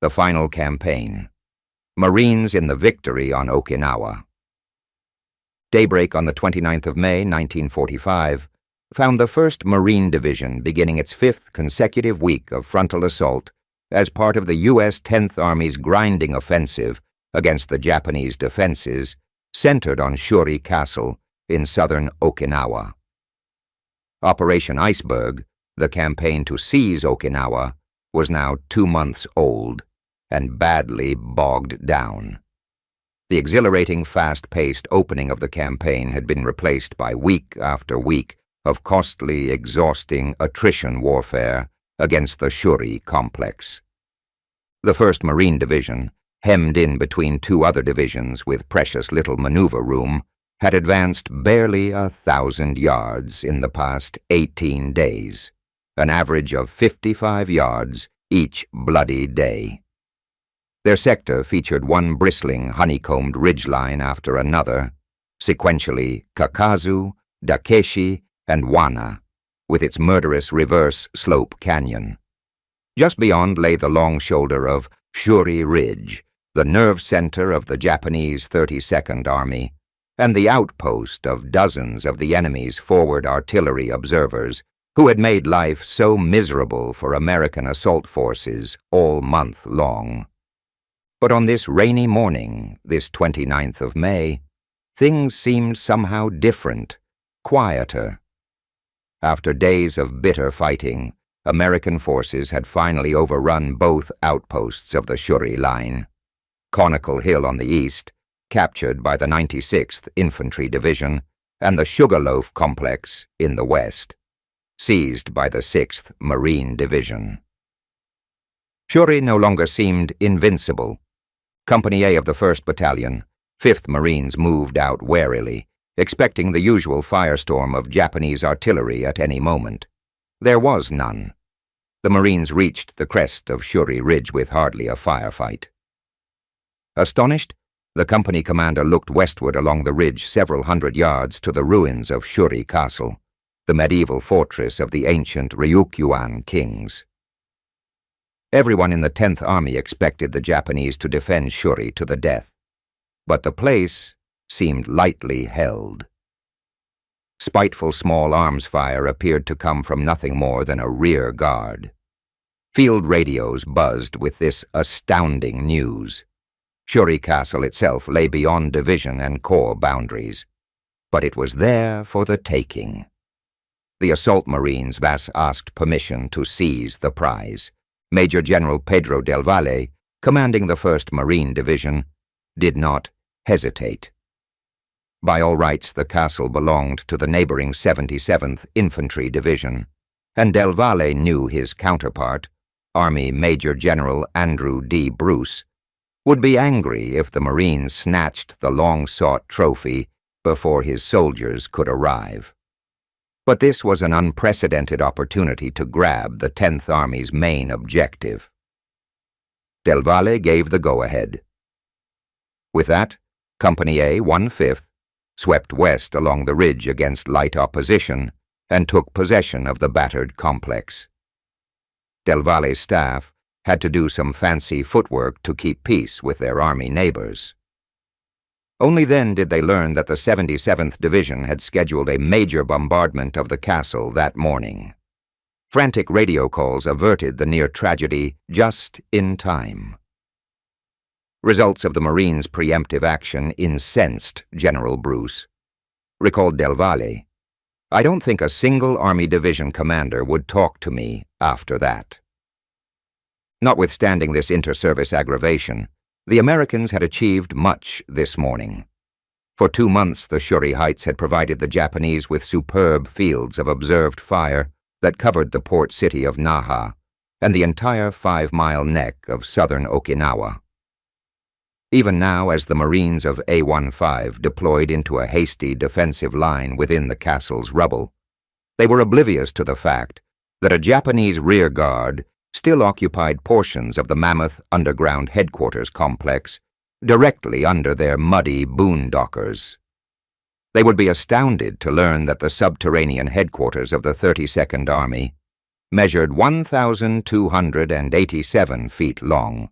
The final campaign. Marines in the victory on Okinawa. Daybreak on the 29th of May, 1945, found the 1st Marine Division beginning its 5th consecutive week of frontal assault as part of the U.S. 10th Army's grinding offensive against the Japanese defenses centered on Shuri Castle in southern Okinawa. Operation Iceberg, the campaign to seize Okinawa, was now 2 months old and badly bogged down. The exhilarating, fast-paced opening of the campaign had been replaced by week after week of costly, exhausting attrition warfare against the Shuri complex. The 1st Marine Division, hemmed in between 2 other divisions with precious little maneuver room, had advanced barely 1,000 yards in the past 18 days, an average of 55 yards each bloody day. Their sector featured one bristling, honeycombed ridgeline after another, sequentially Kakazu, Dakeshi, and Wana, with its murderous reverse slope canyon. Just beyond lay the long shoulder of Shuri Ridge, the nerve center of the Japanese 32nd Army, and the outpost of dozens of the enemy's forward artillery observers who had made life so miserable for American assault forces all month long. But on this rainy morning, this 29th of May, things seemed somehow different, quieter. After days of bitter fighting, American forces had finally overrun both outposts of the Shuri Line. Conical Hill on the east, captured by the 96th Infantry Division, and the Sugarloaf Complex in the west, seized by the 6th Marine Division. Shuri no longer seemed invincible. Company A of the 1st Battalion, 5th Marines moved out warily, expecting the usual firestorm of Japanese artillery at any moment. There was none. The Marines reached the crest of Shuri Ridge with hardly a firefight. Astonished, the company commander looked westward along the ridge several hundred yards to the ruins of Shuri Castle, the medieval fortress of the ancient Ryukyuan kings. Everyone in the 10th Army expected the Japanese to defend Shuri to the death, but the place seemed lightly held. Spiteful small arms fire appeared to come from nothing more than a rear guard. Field radios buzzed with this astounding news. Shuri Castle itself lay beyond division and corps boundaries, but it was there for the taking. The assault Marines asked permission to seize the prize. Major General Pedro Del Valle, commanding the 1st Marine Division, did not hesitate. By all rights, the castle belonged to the neighboring 77th Infantry Division, and Del Valle knew his counterpart, Army Major General Andrew D. Bruce, would be angry if the Marines snatched the long-sought trophy before his soldiers could arrive. But this was an unprecedented opportunity to grab the 10th Army's main objective. Del Valle gave the go-ahead. With that, Company A, 1/5, swept west along the ridge against light opposition and took possession of the battered complex. Del Valle's staff had to do some fancy footwork to keep peace with their Army neighbors. Only then did they learn that the 77th Division had scheduled a major bombardment of the castle that morning. Frantic radio calls averted the near tragedy just in time. Results of the Marines' preemptive action incensed General Bruce. Recalled Del Valle, "I don't think a single Army division commander would talk to me after that." Notwithstanding this inter-service aggravation, the Americans had achieved much this morning. For 2 months, the Shuri Heights had provided the Japanese with superb fields of observed fire that covered the port city of Naha and the entire 5-mile neck of southern Okinawa. Even now, as the Marines of A-15 deployed into a hasty defensive line within the castle's rubble, they were oblivious to the fact that a Japanese rear guard still occupied portions of the mammoth underground headquarters complex directly under their muddy boondockers. They would be astounded to learn that the subterranean headquarters of the 32nd Army measured 1,287 feet long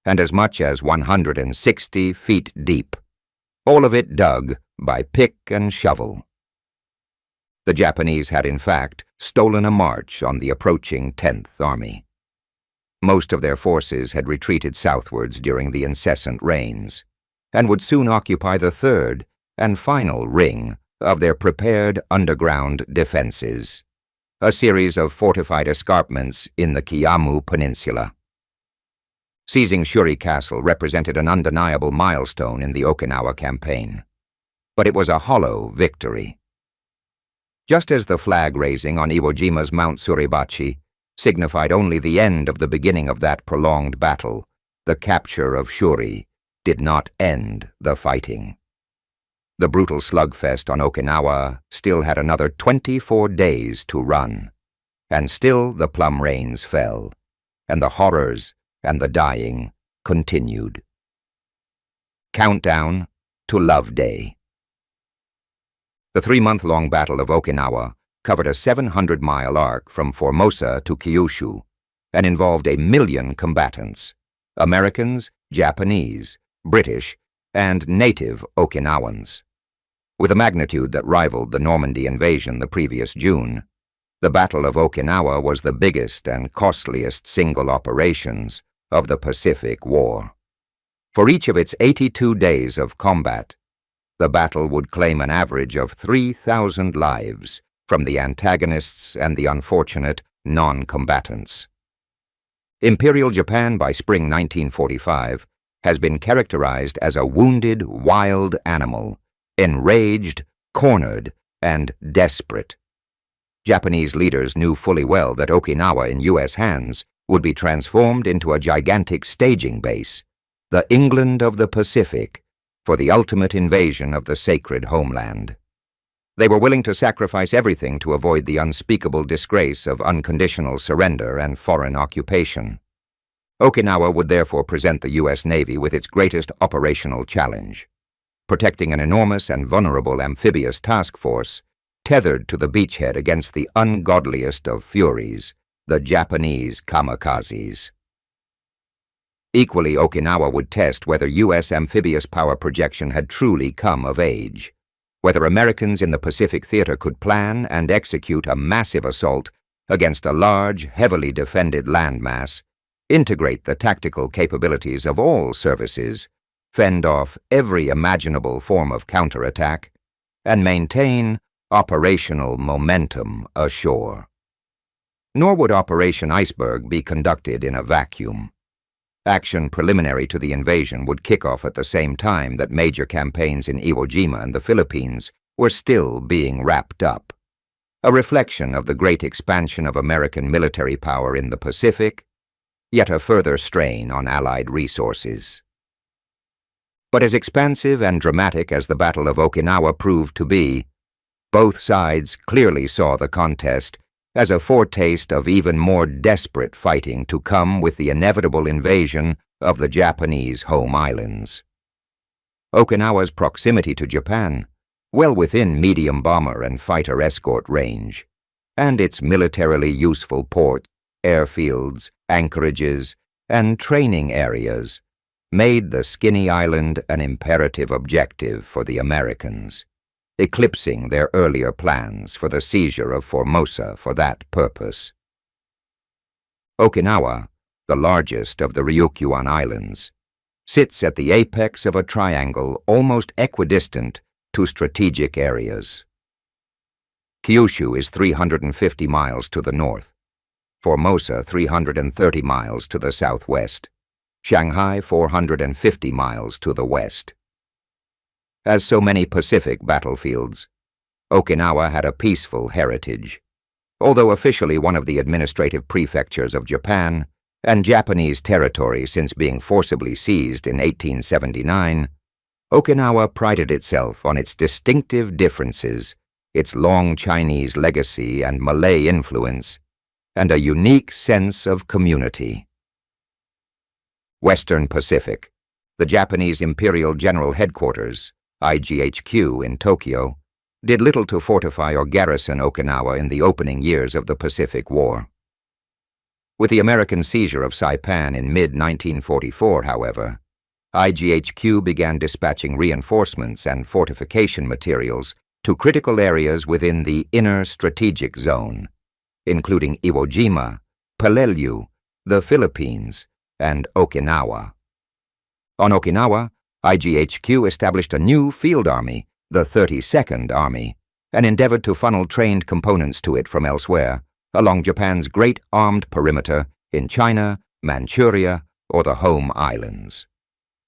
and as much as 160 feet deep, all of it dug by pick and shovel. The Japanese had in fact stolen a march on the approaching 10th Army. Most of their forces had retreated southwards during the incessant rains, and would soon occupy the third and final ring of their prepared underground defenses, a series of fortified escarpments in the Kiamu Peninsula. Seizing Shuri Castle represented an undeniable milestone in the Okinawa campaign, but it was a hollow victory. Just as the flag raising on Iwo Jima's Mount Suribachi signified only the end of the beginning of that prolonged battle, the capture of Shuri did not end the fighting. The brutal slugfest on Okinawa still had another 24 days to run, and still the plum rains fell, and the horrors and the dying continued. Countdown to Love Day. The 3-month-long Battle of Okinawa covered a 700-mile arc from Formosa to Kyushu and involved 1 million combatants, Americans, Japanese, British, and native Okinawans. With a magnitude that rivaled the Normandy invasion the previous June, the Battle of Okinawa was the biggest and costliest single operations of the Pacific War. For each of its 82 days of combat, the battle would claim an average of 3,000 lives from the antagonists and the unfortunate non-combatants. Imperial Japan by spring 1945 has been characterized as a wounded wild animal, enraged, cornered, and desperate. Japanese leaders knew fully well that Okinawa in U.S. hands would be transformed into a gigantic staging base, the England of the Pacific, for the ultimate invasion of the sacred homeland. They were willing to sacrifice everything to avoid the unspeakable disgrace of unconditional surrender and foreign occupation. Okinawa would therefore present the U.S. Navy with its greatest operational challenge, protecting an enormous and vulnerable amphibious task force tethered to the beachhead against the ungodliest of furies, the Japanese kamikazes. Equally, Okinawa would test whether U.S. amphibious power projection had truly come of age, whether Americans in the Pacific Theater could plan and execute a massive assault against a large, heavily defended landmass, integrate the tactical capabilities of all services, fend off every imaginable form of counterattack, and maintain operational momentum ashore. Nor would Operation Iceberg be conducted in a vacuum. Action preliminary to the invasion would kick off at the same time that major campaigns in Iwo Jima and the Philippines were still being wrapped up, a reflection of the great expansion of American military power in the Pacific, yet a further strain on Allied resources. But as expansive and dramatic as the Battle of Okinawa proved to be, both sides clearly saw the contest as a foretaste of even more desperate fighting to come with the inevitable invasion of the Japanese home islands. Okinawa's proximity to Japan, well within medium bomber and fighter escort range, and its militarily useful ports, airfields, anchorages, and training areas, made the skinny island an imperative objective for the Americans, eclipsing their earlier plans for the seizure of Formosa for that purpose. Okinawa, the largest of the Ryukyuan Islands, sits at the apex of a triangle almost equidistant to strategic areas. Kyushu is 350 miles to the north, Formosa 330 miles to the southwest, Shanghai 450 miles to the west. As so many Pacific battlefields, Okinawa had a peaceful heritage. Although officially one of the administrative prefectures of Japan and Japanese territory since being forcibly seized in 1879, Okinawa prided itself on its distinctive differences, its long Chinese legacy and Malay influence, and a unique sense of community. Western Pacific, the Japanese Imperial General Headquarters, IGHQ in Tokyo, did little to fortify or garrison Okinawa in the opening years of the Pacific War. With the American seizure of Saipan in mid-1944, however, IGHQ began dispatching reinforcements and fortification materials to critical areas within the inner strategic zone, including Iwo Jima, Peleliu, the Philippines, and Okinawa. On Okinawa, IGHQ established a new field army, the 32nd Army, and endeavored to funnel trained components to it from elsewhere, along Japan's great armed perimeter in China, Manchuria, or the home islands.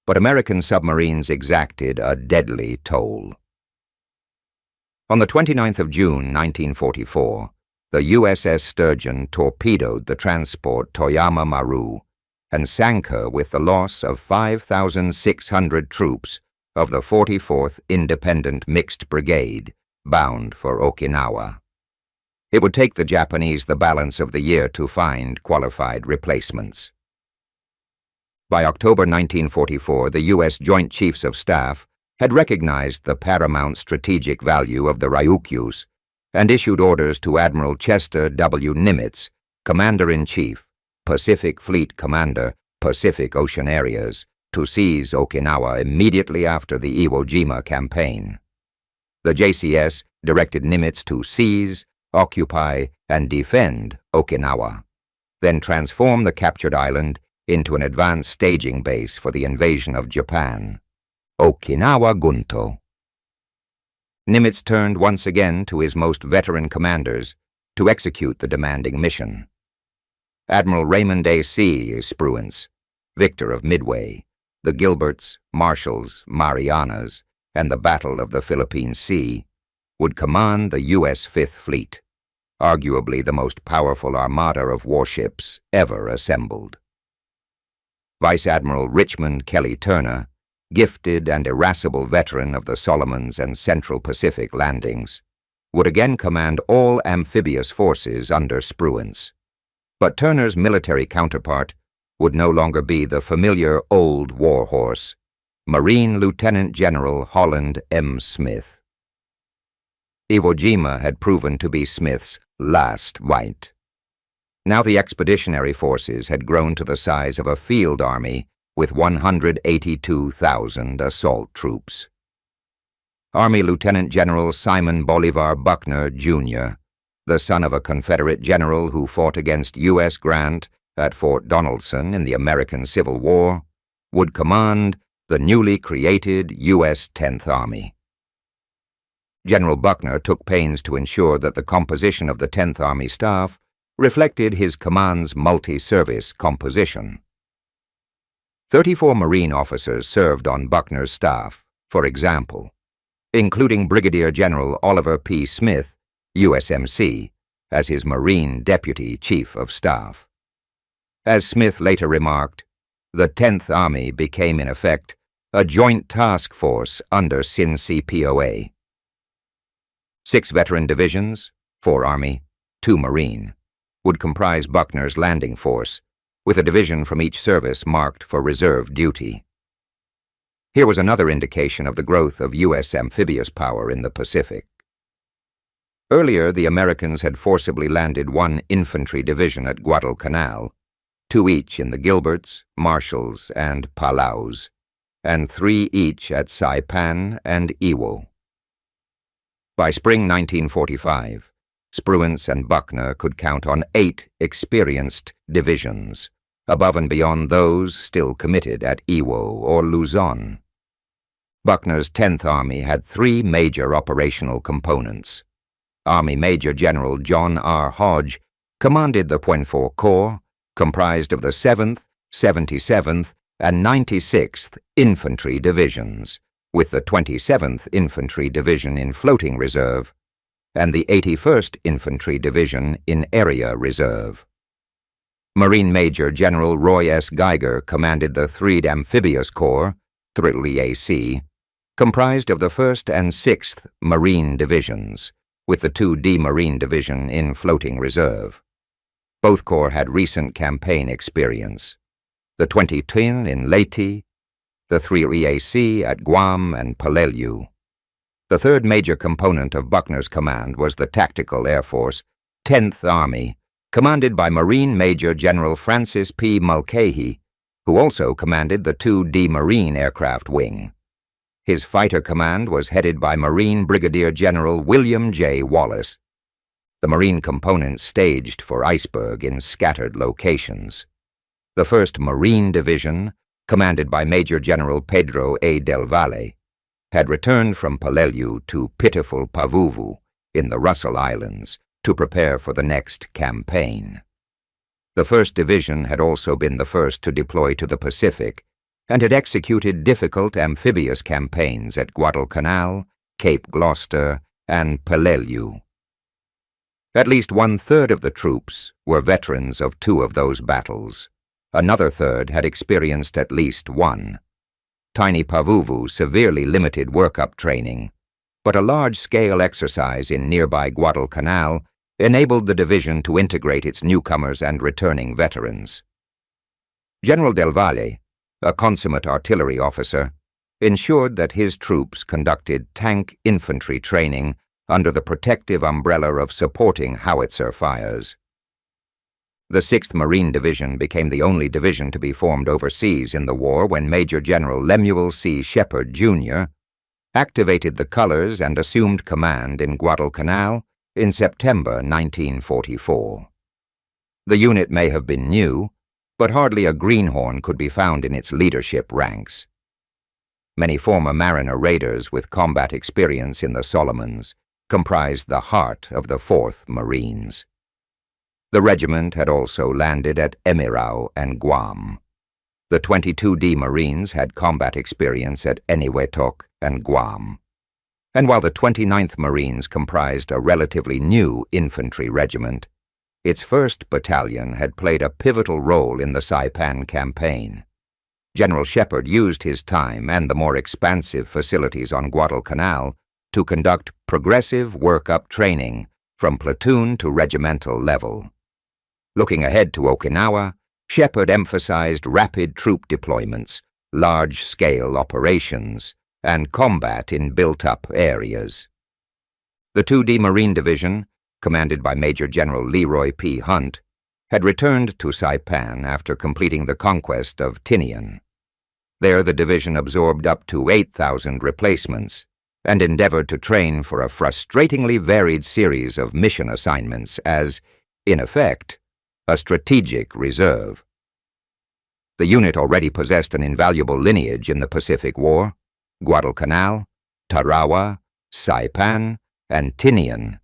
But American submarines exacted a deadly toll. On the 29th of June, 1944, the USS Sturgeon torpedoed the transport Toyama Maru and sank her with the loss of 5,600 troops of the 44th Independent Mixed Brigade, bound for Okinawa. It would take the Japanese the balance of the year to find qualified replacements. By October 1944, the U.S. Joint Chiefs of Staff had recognized the paramount strategic value of the Ryukyus and issued orders to Admiral Chester W. Nimitz, Commander-in-Chief, Pacific Fleet Commander, Pacific Ocean Areas, to seize Okinawa immediately after the Iwo Jima campaign. The JCS directed Nimitz to seize, occupy, and defend Okinawa, then transform the captured island into an advanced staging base for the invasion of Japan. Okinawa Gunto. Nimitz turned once again to his most veteran commanders to execute the demanding mission. Admiral Raymond A. C. Spruance, victor of Midway, the Gilberts, Marshalls, Marianas, and the Battle of the Philippine Sea, would command the U.S. Fifth Fleet, arguably the most powerful armada of warships ever assembled. Vice Admiral Richmond Kelly Turner, gifted and irascible veteran of the Solomons and Central Pacific landings, would again command all amphibious forces under Spruance. But Turner's military counterpart would no longer be the familiar old warhorse, Marine Lieutenant General Holland M. Smith. Iwo Jima had proven to be Smith's last fight. Now the expeditionary forces had grown to the size of a field army with 182,000 assault troops. Army Lieutenant General Simon Bolivar Buckner, Jr., the son of a Confederate general who fought against U.S. Grant at Fort Donaldson in the American Civil War, would command the newly created U.S. 10th Army. General Buckner took pains to ensure that the composition of the 10th Army staff reflected his command's multi-service composition. 34 Marine officers served on Buckner's staff, for example, including Brigadier General Oliver P. Smith, USMC, as his Marine Deputy Chief of Staff. As Smith later remarked, the 10th Army became in effect a joint task force under SINCPOA. 6 veteran divisions, 4 Army, 2 Marine, would comprise Buckner's landing force, with a division from each service marked for reserve duty. Here was another indication of the growth of U.S. amphibious power in the Pacific. Earlier, the Americans had forcibly landed 1 infantry division at Guadalcanal, 2 each in the Gilberts, Marshalls, and Palaus, and 3 each at Saipan and Iwo. By spring 1945, Spruance and Buckner could count on 8 experienced divisions, above and beyond those still committed at Iwo or Luzon. Buckner's 10th Army had 3 major operational components. Army Major General John R. Hodge commanded the Puenfort Corps, comprised of the 7th, 77th, and 96th Infantry Divisions, with the 27th Infantry Division in floating reserve, and the 81st Infantry Division in area reserve. Marine Major General Roy S. Geiger commanded the 3rd Amphibious Corps, EAC, comprised of the 1st and 6th Marine Divisions, with the 2D Marine Division in floating reserve. Both corps had recent campaign experience, the 2010 in Leyte, the 3EAC at Guam and Peleliu. The 3rd major component of Buckner's command was the Tactical Air Force 10th Army, commanded by Marine Major General Francis P. Mulcahy, who also commanded the 2D Marine Aircraft Wing. His fighter command was headed by Marine Brigadier General William J. Wallace. The Marine components staged for iceberg in scattered locations. The 1st Marine Division, commanded by Major General Pedro A. Del Valle, had returned from Peleliu to pitiful Pavuvu in the Russell Islands to prepare for the next campaign. The 1st Division had also been the first to deploy to the Pacific and had executed difficult amphibious campaigns at Guadalcanal, Cape Gloucester, and Peleliu. At least 1/3 of the troops were veterans of 2 of those battles. Another third had experienced at least one. Tiny Pavuvu severely limited workup training, but a large-scale exercise in nearby Guadalcanal enabled the division to integrate its newcomers and returning veterans. General Del Valle, a consummate artillery officer, ensured that his troops conducted tank infantry training under the protective umbrella of supporting howitzer fires. The 6th Marine Division became the only division to be formed overseas in the war when Major General Lemuel C. Shepard, Jr. activated the colors and assumed command in Guadalcanal in September 1944. The unit may have been new, but hardly a greenhorn could be found in its leadership ranks. Many former mariner raiders with combat experience in the Solomons comprised the heart of the 4th Marines. The regiment had also landed at Emirau and Guam. The 22D Marines had combat experience at Eniwetok and Guam. And while the 29th Marines comprised a relatively new infantry regiment, its 1st Battalion had played a pivotal role in the Saipan campaign. General Shepard used his time and the more expansive facilities on Guadalcanal to conduct progressive workup training from platoon to regimental level. Looking ahead to Okinawa, Shepard emphasized rapid troop deployments, large-scale operations, and combat in built-up areas. The 2D Marine Division, commanded by Major General Leroy P. Hunt, had returned to Saipan after completing the conquest of Tinian. There the division absorbed up to 8,000 replacements and endeavored to train for a frustratingly varied series of mission assignments as, in effect, a strategic reserve. The unit already possessed an invaluable lineage in the Pacific War: Guadalcanal, Tarawa, Saipan, and Tinian,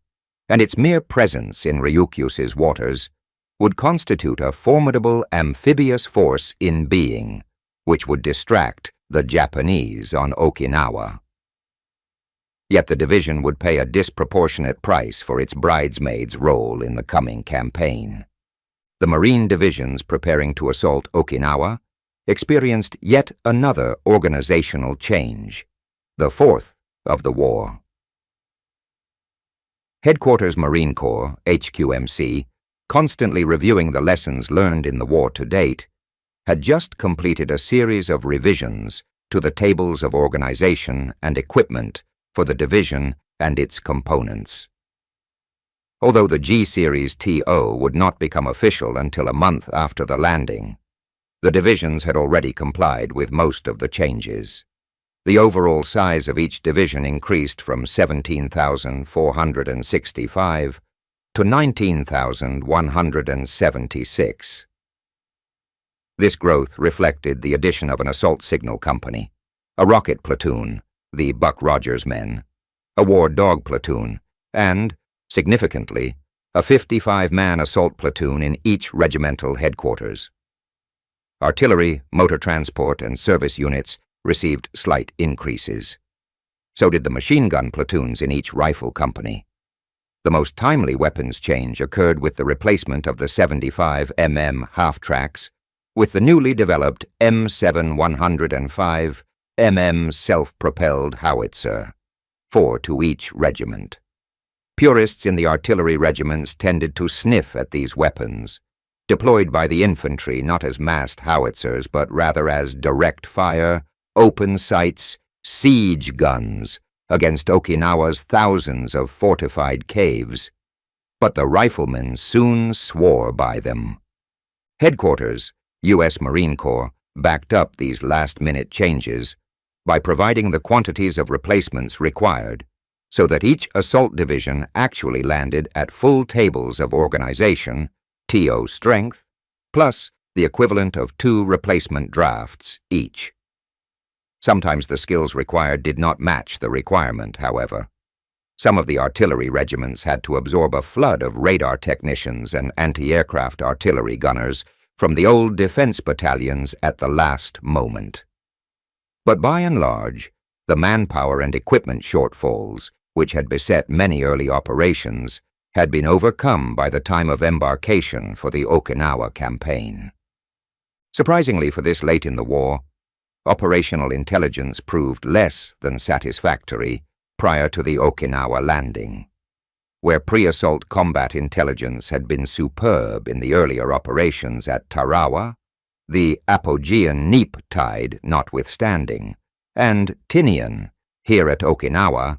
and its mere presence in Ryukyus's waters would constitute a formidable amphibious force in being, which would distract the Japanese on Okinawa. Yet the division would pay a disproportionate price for its bridesmaid's role in the coming campaign. The Marine divisions preparing to assault Okinawa experienced yet another organizational change, the 4th of the war. Headquarters Marine Corps, HQMC, constantly reviewing the lessons learned in the war to date, had just completed a series of revisions to the tables of organization and equipment for the division and its components. Although the G-Series TO would not become official until a month after the landing, the divisions had already complied with most of the changes. The overall size of each division increased from 17,465 to 19,176. This growth reflected the addition of an assault signal company, a rocket platoon, the Buck Rogers men, a war dog platoon, and, significantly, a 55-man assault platoon in each regimental headquarters. Artillery, motor transport, and service units received slight increases. So did the machine gun platoons in each rifle company. The most timely weapons change occurred with the replacement of the 75 mm half-tracks with the newly developed M7 105 mm self-propelled howitzer, 4 to each regiment. Purists in the artillery regiments tended to sniff at these weapons, deployed by the infantry not as massed howitzers but rather as direct fire, open sights, siege guns against Okinawa's thousands of fortified caves. but the riflemen soon swore by them. Headquarters, U.S. Marine Corps, backed up these last-minute changes by providing the quantities of replacements required, so that each assault division actually landed at full tables of organization, TO strength, plus the equivalent of 2 replacement drafts each. Sometimes the skills required did not match the requirement, however. Some of the artillery regiments had to absorb a flood of radar technicians and anti-aircraft artillery gunners from the old defense battalions at the last moment. But by and large, the manpower and equipment shortfalls, which had beset many early operations, had been overcome by the time of embarkation for the Okinawa campaign. Surprisingly for this late in the war, operational intelligence proved less than satisfactory prior to the Okinawa landing. Where pre-assault combat intelligence had been superb in the earlier operations at Tarawa, the Apogean neap tide notwithstanding, and Tinian here at Okinawa,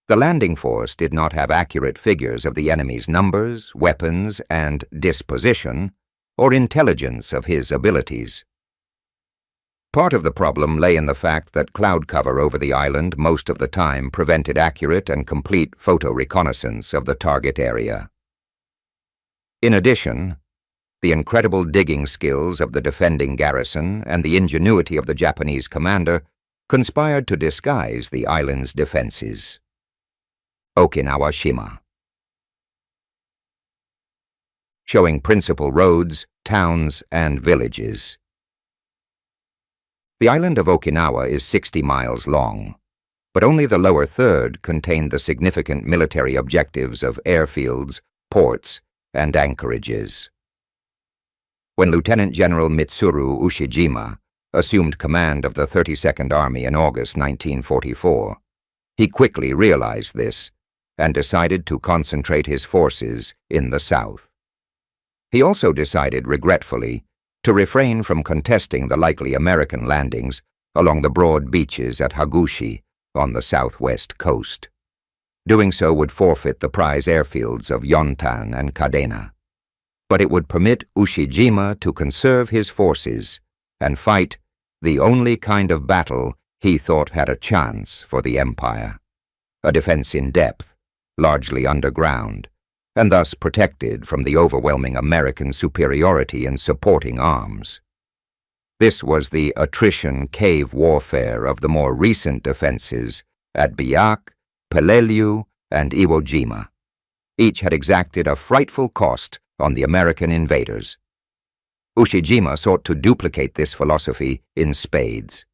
the landing force did not have accurate figures of the enemy's numbers, weapons, and disposition, or intelligence of his abilities. Part of the problem lay in the fact that cloud cover over the island most of the time prevented accurate and complete photo reconnaissance of the target area. In addition, the incredible digging skills of the defending garrison and the ingenuity of the Japanese commander conspired to disguise the island's defenses. Okinawa Shima. Showing principal roads, towns, and villages. The island of Okinawa is 60 miles long, but only the lower third contained the significant military objectives of airfields, ports, and anchorages. When Lieutenant General Mitsuru Ushijima assumed command of the 32nd Army in August 1944, he quickly realized this and decided to concentrate his forces in the south. He also decided, regretfully, to refrain from contesting the likely American landings along the broad beaches at Hagushi on the southwest coast. Doing so would forfeit the prize airfields of Yontan and Kadena, but it would permit Ushijima to conserve his forces and fight the only kind of battle he thought had a chance for the empire, a defense in depth, largely underground, and thus protected from the overwhelming American superiority in supporting arms. This was the attrition cave warfare of the more recent defenses at Biak, Peleliu, and Iwo Jima. Each had exacted a frightful cost on the American invaders. Ushijima sought to duplicate this philosophy in spades.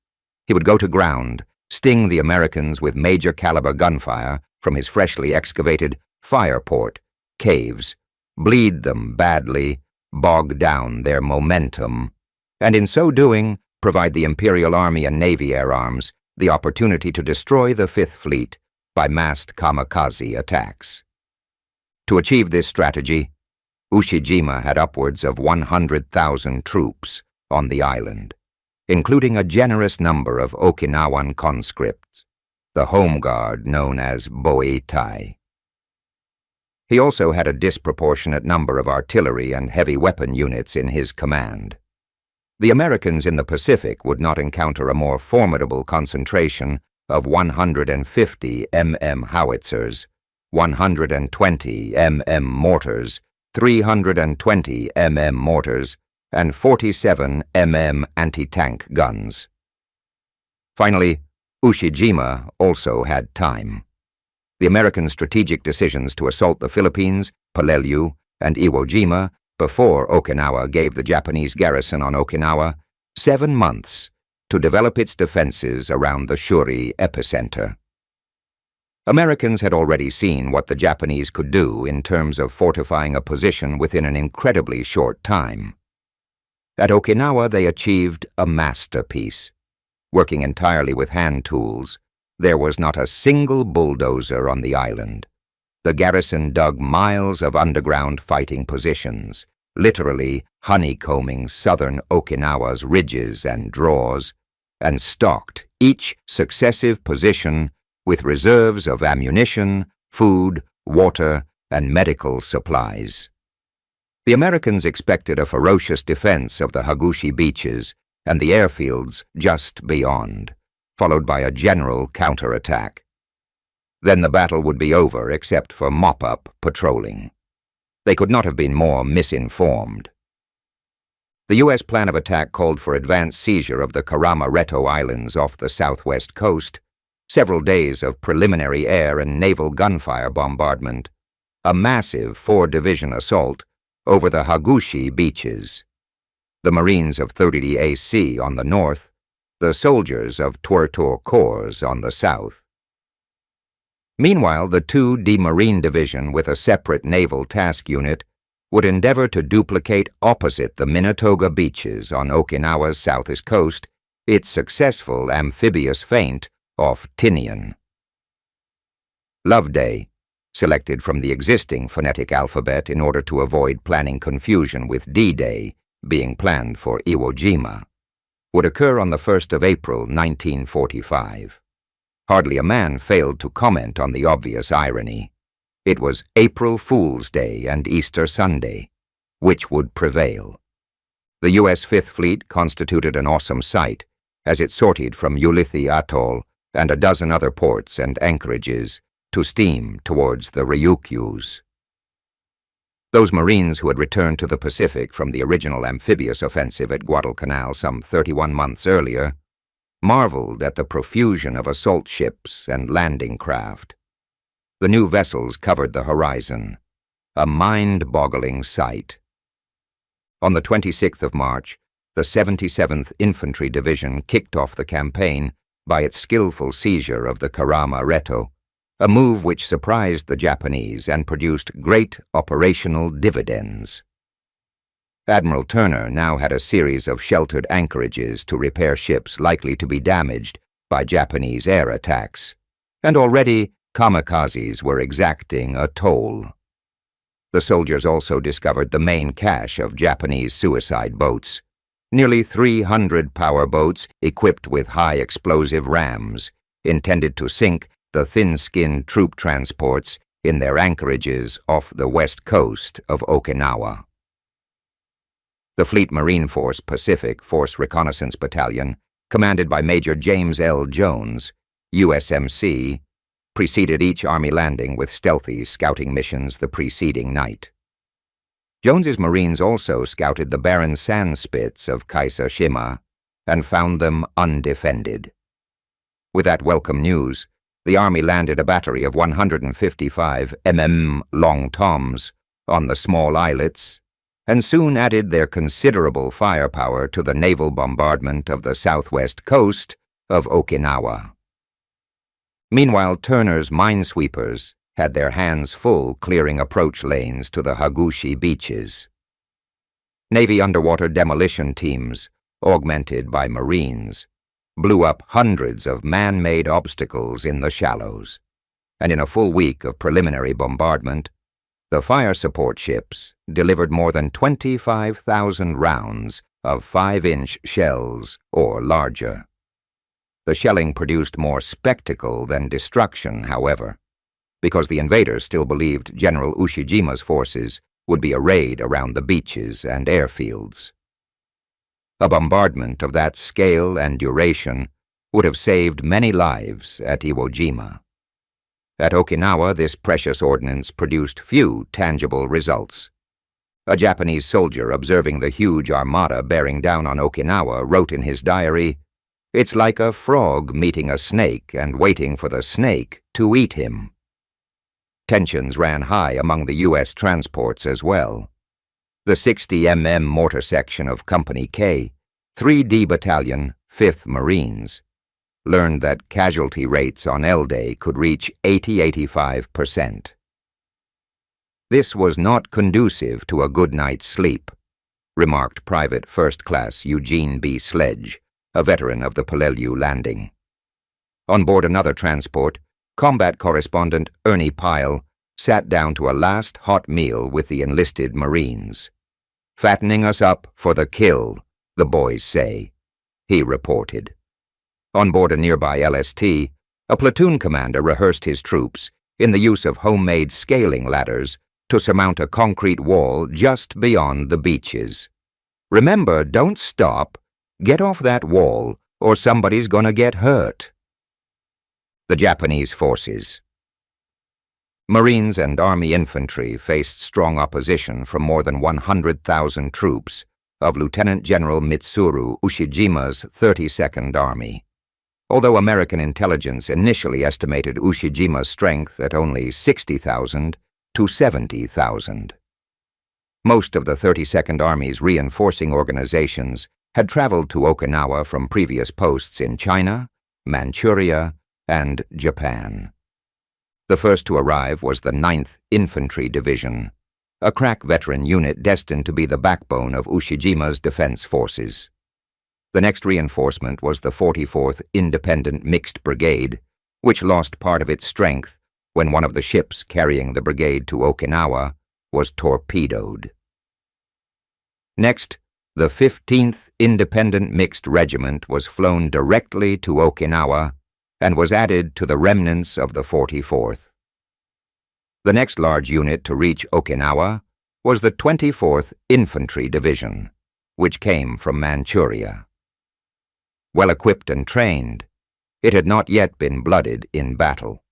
He would go to ground, sting the Americans with major caliber gunfire from his freshly excavated fireport caves, bleed them badly, bog down their momentum, and in so doing provide the Imperial Army and Navy air arms the opportunity to destroy the Fifth Fleet by massed kamikaze attacks. To achieve this strategy, Ushijima had upwards of 100,000 troops on the island, including a generous number of Okinawan conscripts, the home guard known as Boeitai. He also had a disproportionate number of artillery and heavy weapon units in his command. The Americans in the Pacific would not encounter a more formidable concentration of 150 mm howitzers, 120 mm mortars, 320 mm mortars, and 47 mm anti-tank guns. Finally, Ushijima also had time. The American strategic decisions to assault the Philippines, Peleliu, and Iwo Jima before Okinawa gave the Japanese garrison on Okinawa 7 months to develop its defenses around the Shuri epicenter. Americans had already seen what the Japanese could do in terms of fortifying a position within an incredibly short time. At Okinawa, they achieved a masterpiece. Working entirely with hand tools, there was not a single bulldozer on the island. The garrison dug miles of underground fighting positions, literally honeycombing southern Okinawa's ridges and draws, and stocked each successive position with reserves of ammunition, food, water, and medical supplies. The Americans expected a ferocious defense of the Hagushi beaches and the airfields just beyond, followed by a general counterattack. Then the battle would be over except for mop-up patrolling. They could not have been more misinformed. The U.S. plan of attack called for advanced seizure of the Karama-Reto Islands off the southwest coast, several days of preliminary air and naval gunfire bombardment, a massive 4-division assault over the Hagushi beaches, the Marines of 30th AC on the north, the soldiers of Twertor Corps on the south. Meanwhile, the 2D Marine Division with a separate naval task unit would endeavor to duplicate opposite the Minatoga beaches on Okinawa's southeast coast its successful amphibious feint off Tinian. Loveday, selected from the existing phonetic alphabet in order to avoid planning confusion with D-Day being planned for Iwo Jima, would occur on the 1st of April 1945. Hardly a man failed to comment on the obvious irony. It was April Fool's Day and Easter Sunday. Which would prevail? The U.S. Fifth Fleet constituted an awesome sight as it sortied from Ulithi Atoll and a dozen other ports and anchorages to steam towards the Ryukyus. Those Marines who had returned to the Pacific from the original amphibious offensive at Guadalcanal some 31 months earlier marveled at the profusion of assault ships and landing craft. The new vessels covered the horizon, a mind-boggling sight. On the 26th of March, the 77th Infantry Division kicked off the campaign by its skillful seizure of the Karama-Reto, a move which surprised the Japanese and produced great operational dividends. Admiral Turner now had a series of sheltered anchorages to repair ships likely to be damaged by Japanese air attacks, and already kamikazes were exacting a toll. The soldiers also discovered the main cache of Japanese suicide boats, nearly 300 power boats equipped with high-explosive rams, intended to sink the thin-skinned troop transports in their anchorages off the west coast of Okinawa. The Fleet Marine Force Pacific Force Reconnaissance Battalion, commanded by Major James L. Jones, USMC, preceded each Army landing with stealthy scouting missions the preceding night. Jones's Marines also scouted the barren sand spits of Kaisashima and found them undefended. With that welcome news, the Army landed a battery of 155 Long Toms on the small islets and soon added their considerable firepower to the naval bombardment of the southwest coast of Okinawa. Meanwhile, Turner's minesweepers had their hands full clearing approach lanes to the Hagushi beaches. Navy underwater demolition teams, augmented by Marines, blew up hundreds of man-made obstacles in the shallows, and in a full week of preliminary bombardment, the fire support ships delivered more than 25,000 rounds of 5-inch shells or larger. The shelling produced more spectacle than destruction, however, because the invaders still believed General Ushijima's forces would be arrayed around the beaches and airfields. A bombardment of that scale and duration would have saved many lives at Iwo Jima. At Okinawa, this precious ordnance produced few tangible results. A Japanese soldier observing the huge armada bearing down on Okinawa wrote in his diary, "It's like a frog meeting a snake and waiting for the snake to eat him." Tensions ran high among the U.S. transports as well. The 60 mm mortar section of Company K, 3D Battalion, 5th Marines, learned that casualty rates on L-Day could reach 80–85%. This was not conducive to a good night's sleep, remarked Private First Class Eugene B. Sledge, a veteran of the Peleliu landing. On board another transport, combat correspondent Ernie Pyle sat down to a last hot meal with the enlisted Marines. "Fattening us up for the kill, the boys say," he reported. On board a nearby LST, a platoon commander rehearsed his troops in the use of homemade scaling ladders to surmount a concrete wall just beyond the beaches. Remember, don't stop. Get off that wall, or somebody's gonna get hurt. The Japanese forces. Marines and Army infantry faced strong opposition from more than 100,000 troops of Lieutenant General Mitsuru Ushijima's 32nd Army. Although American intelligence initially estimated Ushijima's strength at only 60,000 to 70,000. Most of the 32nd Army's reinforcing organizations had traveled to Okinawa from previous posts in China, Manchuria, and Japan. The first to arrive was the 9th Infantry Division, a crack veteran unit destined to be the backbone of Ushijima's defense forces. The next reinforcement was the 44th Independent Mixed Brigade, which lost part of its strength when one of the ships carrying the brigade to Okinawa was torpedoed. Next, the 15th Independent Mixed Regiment was flown directly to Okinawa and was added to the remnants of the 44th. The next large unit to reach Okinawa was the 24th Infantry Division, which came from Manchuria. Well equipped and trained, it had not yet been blooded in battle.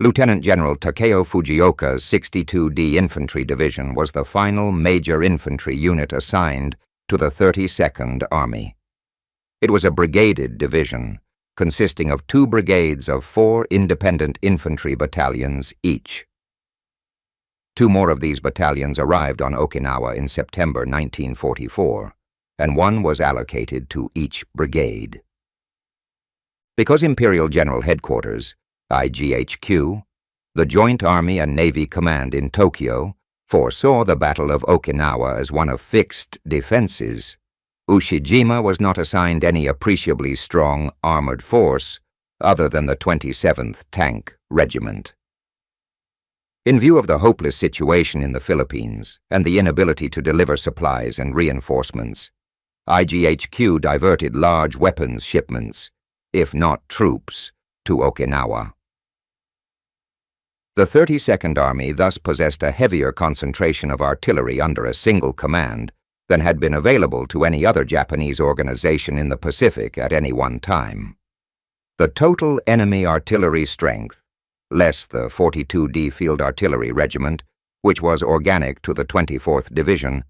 Lieutenant General Takeo Fujioka's 62D Infantry Division was the final major infantry unit assigned to the 32nd Army. It was a brigaded division, consisting of 2 brigades of 4 independent infantry battalions each. 2 more of these battalions arrived on Okinawa in September 1944, and 1 was allocated to each brigade. Because Imperial General Headquarters, IGHQ, the Joint Army and Navy Command in Tokyo, foresaw the Battle of Okinawa as one of fixed defenses, Ushijima was not assigned any appreciably strong armored force other than the 27th Tank Regiment. In view of the hopeless situation in the Philippines and the inability to deliver supplies and reinforcements, IGHQ diverted large weapons shipments, if not troops, to Okinawa. The 32nd Army thus possessed a heavier concentration of artillery under a single command than had been available to any other Japanese organization in the Pacific at any one time. The total enemy artillery strength, less the 42D Field Artillery Regiment, which was organic to the 24th Division,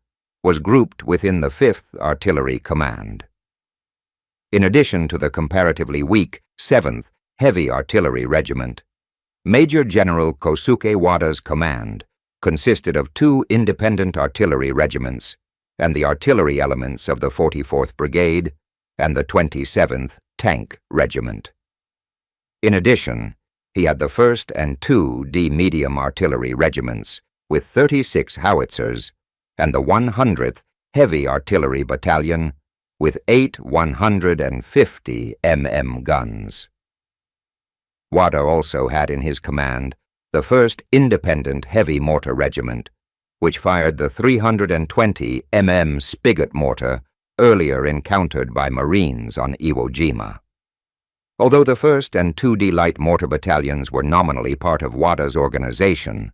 was grouped within the 5th Artillery Command. In addition to the comparatively weak 7th Heavy Artillery Regiment, Major General Kosuke Wada's command consisted of 2 independent artillery regiments and the artillery elements of the 44th Brigade and the 27th Tank Regiment. In addition, he had the 1st and 2 D Medium Artillery Regiments with 36 howitzers and the 100th Heavy Artillery Battalion with 8 150 mm guns. Wada also had in his command the 1st Independent Heavy Mortar Regiment, which fired the 320 mm spigot mortar earlier encountered by Marines on Iwo Jima. Although the 1st and 2D Light Mortar Battalions were nominally part of Wada's organization,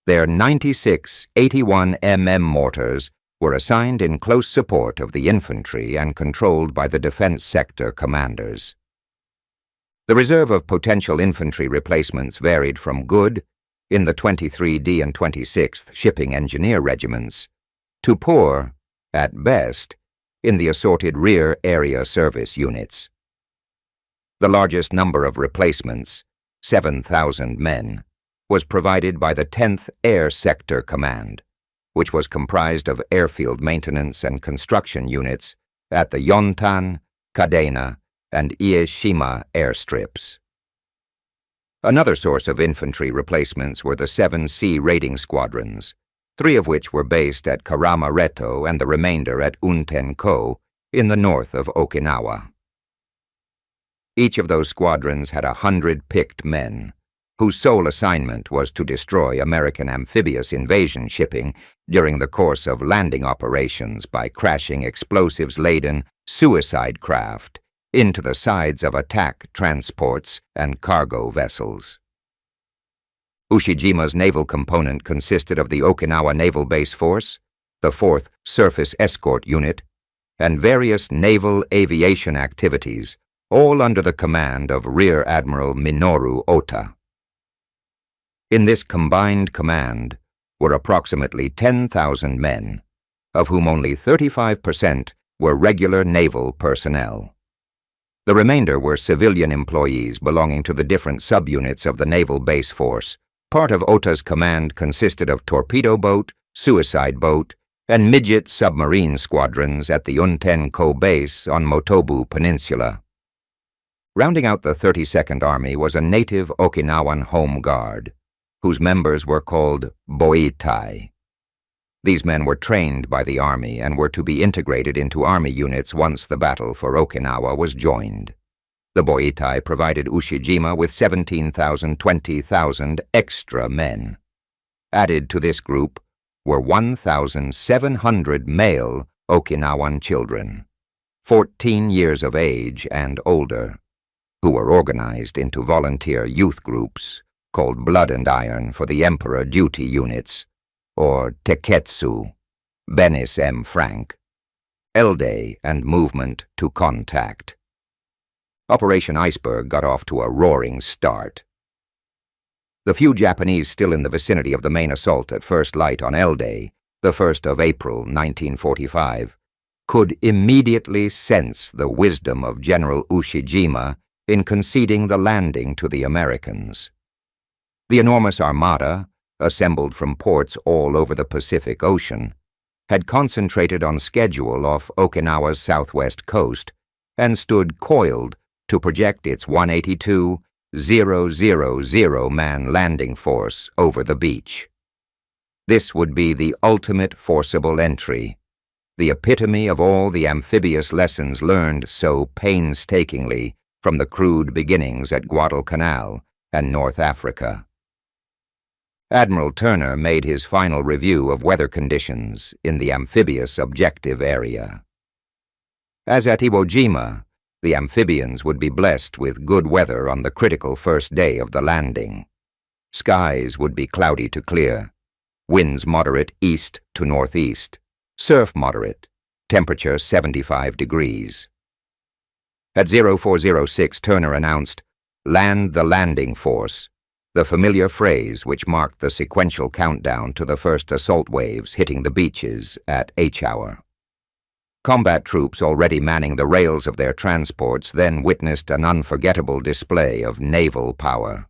their 96 81 mm mortars were assigned in close support of the infantry and controlled by the defense sector commanders. The reserve of potential infantry replacements varied from good in the 23D and 26th Shipping Engineer Regiments to poor, at best, in the assorted rear area service units. The largest number of replacements, 7,000 men, was provided by the 10th Air Sector Command, which was comprised of airfield maintenance and construction units at the Yontan, Kadena, and Ieshima airstrips. Another source of infantry replacements were the 7 Sea Raiding Squadrons, 3 of which were based at Karama-Reto and the remainder at Untenko in the north of Okinawa. Each of those squadrons had 100 picked men, whose sole assignment was to destroy American amphibious invasion shipping during the course of landing operations by crashing explosives-laden suicide craft into the sides of attack transports and cargo vessels. Ushijima's naval component consisted of the Okinawa Naval Base Force, the 4th Surface Escort Unit, and various naval aviation activities, all under the command of Rear Admiral Minoru Ota. In this combined command were approximately 10,000 men, of whom only 35% were regular naval personnel. The remainder were civilian employees belonging to the different subunits of the Naval Base Force. Part of Ota's command consisted of torpedo boat, suicide boat, and midget submarine squadrons at the Unten-ko base on Motobu Peninsula. Rounding out the 32nd Army was a native Okinawan Home Guard, whose members were called boitai. These men were trained by the Army and were to be integrated into Army units once the battle for Okinawa was joined. The boitai provided Ushijima with 20,000 extra men. Added to this group were 1,700 male Okinawan children, 14 years of age and older, who were organized into volunteer youth groups called Blood and Iron for the Emperor Duty Units, or Teketsu, Benis M. Frank, L-Day, and Movement to Contact. Operation Iceberg got off to a roaring start. The few Japanese still in the vicinity of the main assault at first light on L-Day, the 1st of April 1945, could immediately sense the wisdom of General Ushijima in conceding the landing to the Americans. The enormous armada, assembled from ports all over the Pacific Ocean, had concentrated on schedule off Okinawa's southwest coast and stood coiled to project its 182,000-man landing force over the beach. This would be the ultimate forcible entry, the epitome of all the amphibious lessons learned so painstakingly from the crude beginnings at Guadalcanal and North Africa. Admiral Turner made his final review of weather conditions in the amphibious objective area. As at Iwo Jima, the amphibians would be blessed with good weather on the critical first day of the landing. Skies would be cloudy to clear, winds moderate east to northeast, surf moderate, temperature 75 degrees. At 0406, Turner announced, "Land the landing force," the familiar phrase which marked the sequential countdown to the first assault waves hitting the beaches at H hour. Combat troops already manning the rails of their transports then witnessed an unforgettable display of naval power.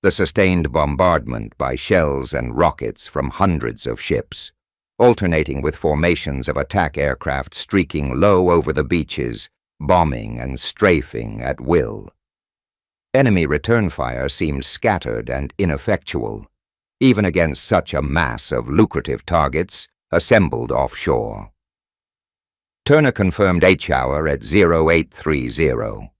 The sustained bombardment by shells and rockets from hundreds of ships, alternating with formations of attack aircraft streaking low over the beaches, bombing and strafing at will. Enemy return fire seemed scattered and ineffectual, even against such a mass of lucrative targets assembled offshore. Turner confirmed H hour at 0830.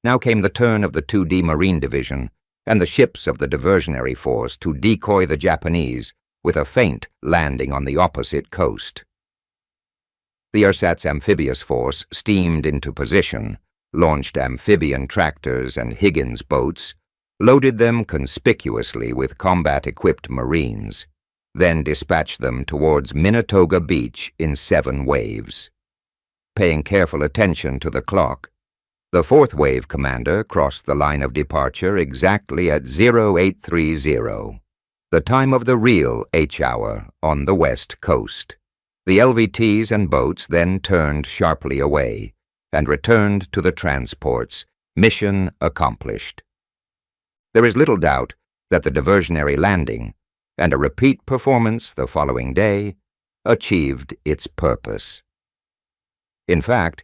Now came the turn of the 2D Marine Division and the ships of the diversionary force to decoy the Japanese with a feint landing on the opposite coast. The ersatz amphibious force steamed into position, launched amphibian tractors and Higgins boats, loaded them conspicuously with combat-equipped Marines, then dispatched them towards Minatoga Beach in 7 waves. Paying careful attention to the clock, the 4th wave commander crossed the line of departure exactly at 0830, the time of the real H hour on the west coast. The LVTs and boats then turned sharply away and returned to the transports, mission accomplished. There is little doubt that the diversionary landing and a repeat performance the following day achieved its purpose. In fact,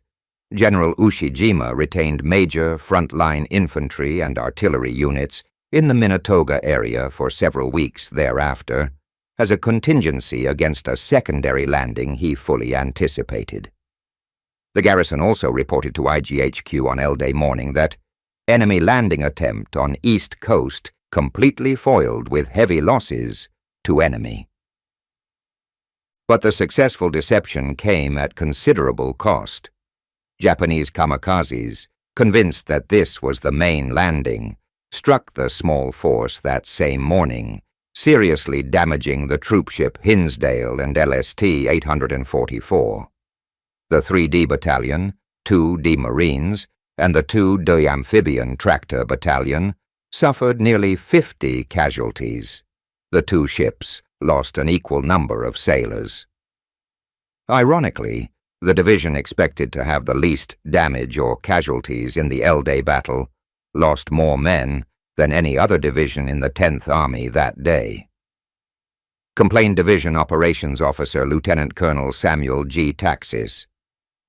General Ushijima retained major frontline infantry and artillery units in the Minatoga area for several weeks thereafter, as a contingency against a secondary landing he fully anticipated. The garrison also reported to IGHQ on L-Day morning that enemy landing attempt on East Coast completely foiled with heavy losses to enemy. But the successful deception came at considerable cost. Japanese kamikazes, convinced that this was the main landing, struck the small force that same morning, seriously damaging the troopship Hinsdale and LST 844. The 3D Battalion, 2D Marines, and the 2D Amphibian Tractor Battalion suffered nearly 50 casualties. The two ships lost an equal number of sailors. Ironically, the division expected to have the least damage or casualties in the L-Day battle lost more men than any other division in the 10th Army that day. Complained Division Operations Officer Lieutenant Colonel Samuel G. Taxis.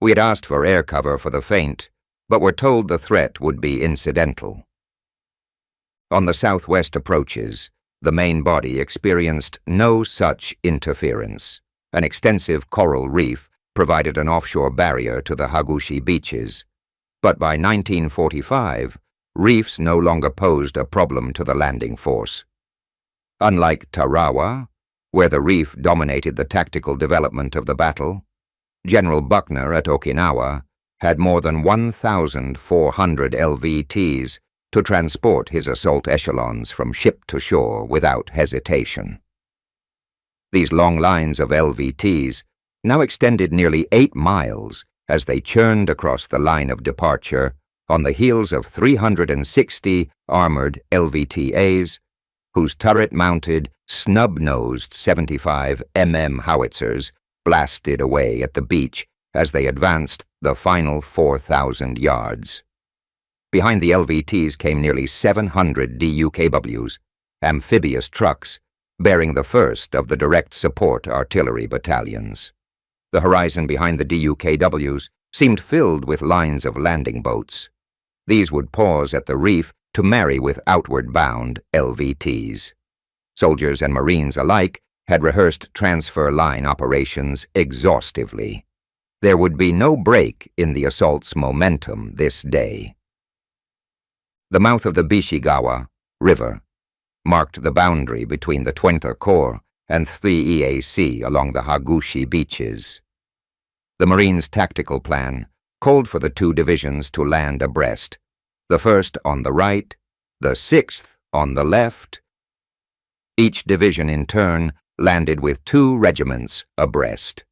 We had asked for air cover for the feint, but were told the threat would be incidental. On the southwest approaches, the main body experienced no such interference. An extensive coral reef provided an offshore barrier to the Hagushi beaches, but by 1945, reefs no longer posed a problem to the landing force. Unlike Tarawa, where the reef dominated the tactical development of the battle, General Buckner at Okinawa had more than 1,400 LVTs to transport his assault echelons from ship to shore without hesitation. These long lines of LVTs now extended nearly 8 miles as they churned across the line of departure on the heels of 360 armored LVTAs, whose turret-mounted, snub-nosed 75 mm howitzers blasted away at the beach as they advanced the final 4,000 yards. Behind the LVTs came nearly 700 DUKWs, amphibious trucks, bearing the first of the direct support artillery battalions. The horizon behind the DUKWs seemed filled with lines of landing boats. These would pause at the reef to marry with outward-bound LVTs. Soldiers and Marines alike had rehearsed transfer line operations exhaustively. There would be no break in the assault's momentum this day. The mouth of the Bishigawa River marked the boundary between the 20th Corps and 3 EAC along the Hagushi beaches. The Marines' tactical plan called for the two divisions to land abreast, the 1st on the right, the 6th on the left. Each division in turn landed with 2 regiments abreast.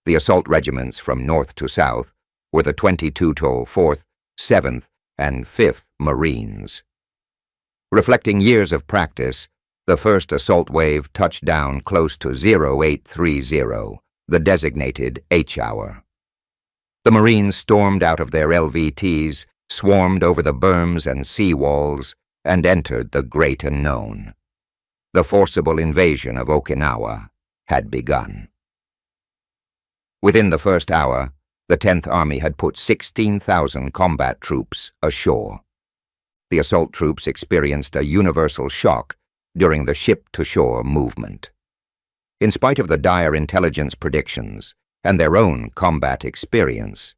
The assault regiments from north to south were the 22nd, 4th, 7th, and 5th Marines. Reflecting years of practice, the first assault wave touched down close to 0830, the designated H-hour. The Marines stormed out of their LVTs, swarmed over the berms and sea walls, and entered the great unknown. The forcible invasion of Okinawa had begun. Within the first hour, the 10th Army had put 16,000 combat troops ashore. The assault troops experienced a universal shock during the ship-to-shore movement. In spite of the dire intelligence predictions and their own combat experience,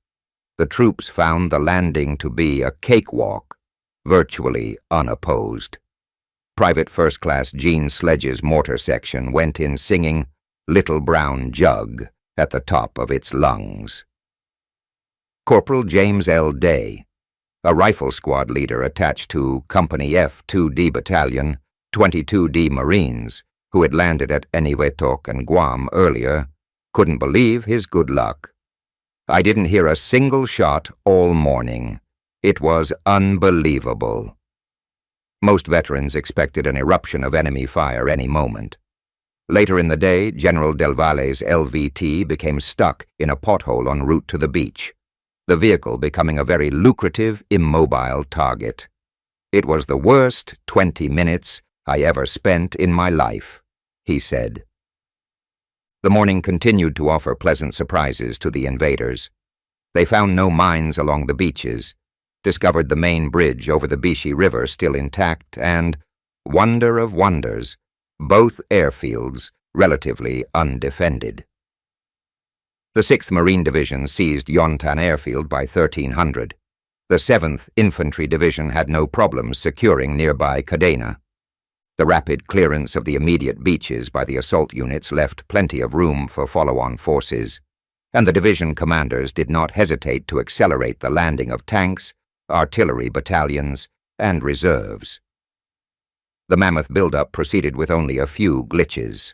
the troops found the landing to be a cakewalk, virtually unopposed. Private First Class Gene Sledge's mortar section went in singing "Little Brown Jug" at the top of its lungs. Corporal James L. Day, a rifle squad leader attached to Company F 2D Battalion, 22D Marines, who had landed at Eniwetok and Guam earlier, couldn't believe his good luck. "I didn't hear a single shot all morning. It was unbelievable." Most veterans expected an eruption of enemy fire any moment. Later in the day, General Del Valle's LVT became stuck in a pothole en route to the beach, the vehicle becoming a very lucrative, immobile target. "It was the worst 20 minutes I ever spent in my life," he said. The morning continued to offer pleasant surprises to the invaders. They found no mines along the beaches, discovered the main bridge over the Bishi River still intact, and, wonder of wonders, both airfields relatively undefended. The 6th Marine Division seized Yontan Airfield by 1300. The 7th Infantry Division had no problems securing nearby Kadena. The rapid clearance of the immediate beaches by the assault units left plenty of room for follow-on forces, and the division commanders did not hesitate to accelerate the landing of tanks, artillery battalions, and reserves. The mammoth buildup proceeded with only a few glitches.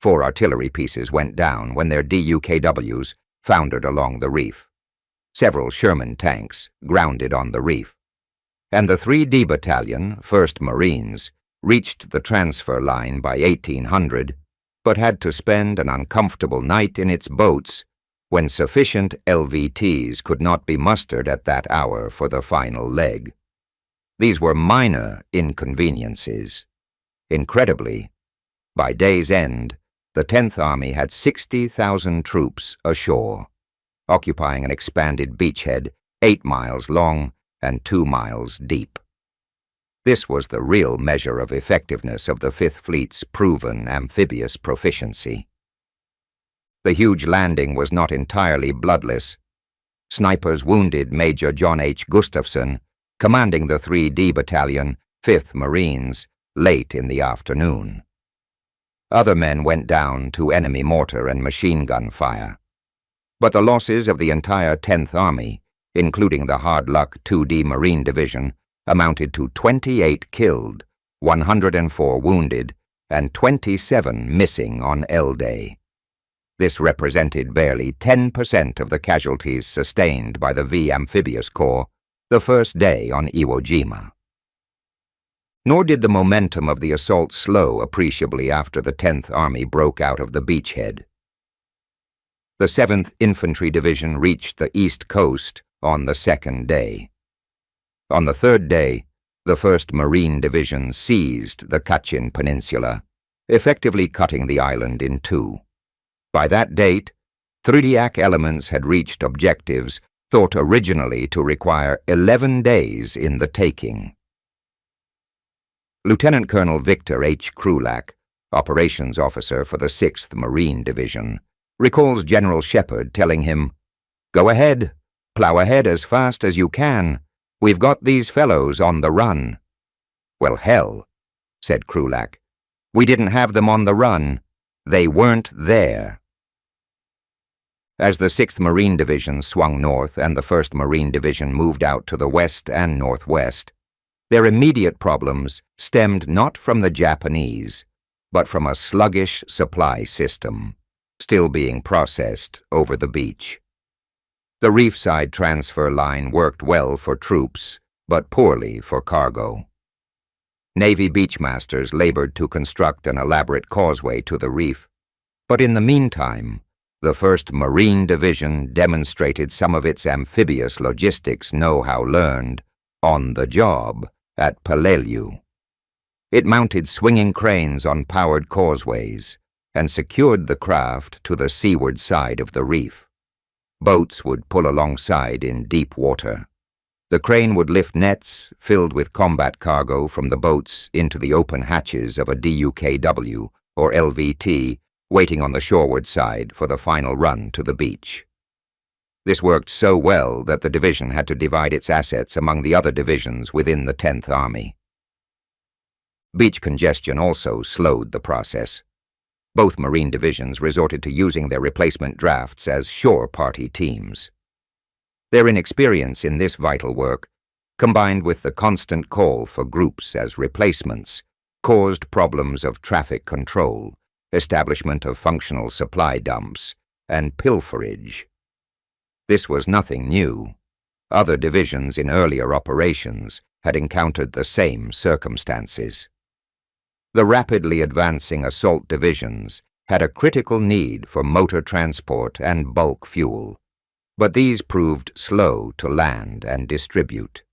4 artillery pieces went down when their DUKWs foundered along the reef. Several Sherman tanks grounded on the reef. And the 3D Battalion, 1st Marines, reached the transfer line by 1800, but had to spend an uncomfortable night in its boats when sufficient LVTs could not be mustered at that hour for the final leg. These were minor inconveniences. Incredibly, by day's end, the 10th Army had 60,000 troops ashore, occupying an expanded beachhead 8 miles long and 2 miles deep. This was the real measure of effectiveness of the Fifth Fleet's proven amphibious proficiency. The huge landing was not entirely bloodless. Snipers wounded Major John H. Gustafson, commanding the 3D Battalion, 5th Marines, late in the afternoon. Other men went down to enemy mortar and machine gun fire. But the losses of the entire 10th Army, including the hard-luck 2D Marine Division, amounted to 28 killed, 104 wounded, and 27 missing on L-Day. This represented barely 10% of the casualties sustained by the V Amphibious Corps the first day on Iwo Jima. Nor did the momentum of the assault slow appreciably after the 10th Army broke out of the beachhead. The 7th Infantry Division reached the East Coast on the second day. On the third day, the 1st Marine Division seized the Kachin Peninsula, effectively cutting the island in two. By that date, Thrudyak elements had reached objectives thought originally to require 11 days in the taking. Lieutenant Colonel Victor H. Krulak, operations officer for the 6th Marine Division, recalls General Shepard telling him, "Go ahead, plow ahead as fast as you can. We've got these fellows on the run." "Well, hell," said Krulak. "We didn't have them on the run. They weren't there." As the 6th Marine Division swung north and the 1st Marine Division moved out to the west and northwest, their immediate problems stemmed not from the Japanese, but from a sluggish supply system, still being processed over the beach. The reefside transfer line worked well for troops, but poorly for cargo. Navy beachmasters labored to construct an elaborate causeway to the reef, but in the meantime, the 1st Marine Division demonstrated some of its amphibious logistics know-how learned on the job at Peleliu. It mounted swinging cranes on powered causeways and secured the craft to the seaward side of the reef. Boats would pull alongside in deep water. The crane would lift nets filled with combat cargo from the boats into the open hatches of a DUKW or LVT waiting on the shoreward side for the final run to the beach. This worked so well that the division had to divide its assets among the other divisions within the 10th Army. Beach congestion also slowed the process. Both Marine divisions resorted to using their replacement drafts as shore party teams. Their inexperience in this vital work, combined with the constant call for groups as replacements, caused problems of traffic control, establishment of functional supply dumps, and pilferage. This was nothing new. Other divisions in earlier operations had encountered the same circumstances. The rapidly advancing assault divisions had a critical need for motor transport and bulk fuel, but these proved slow to land and distribute.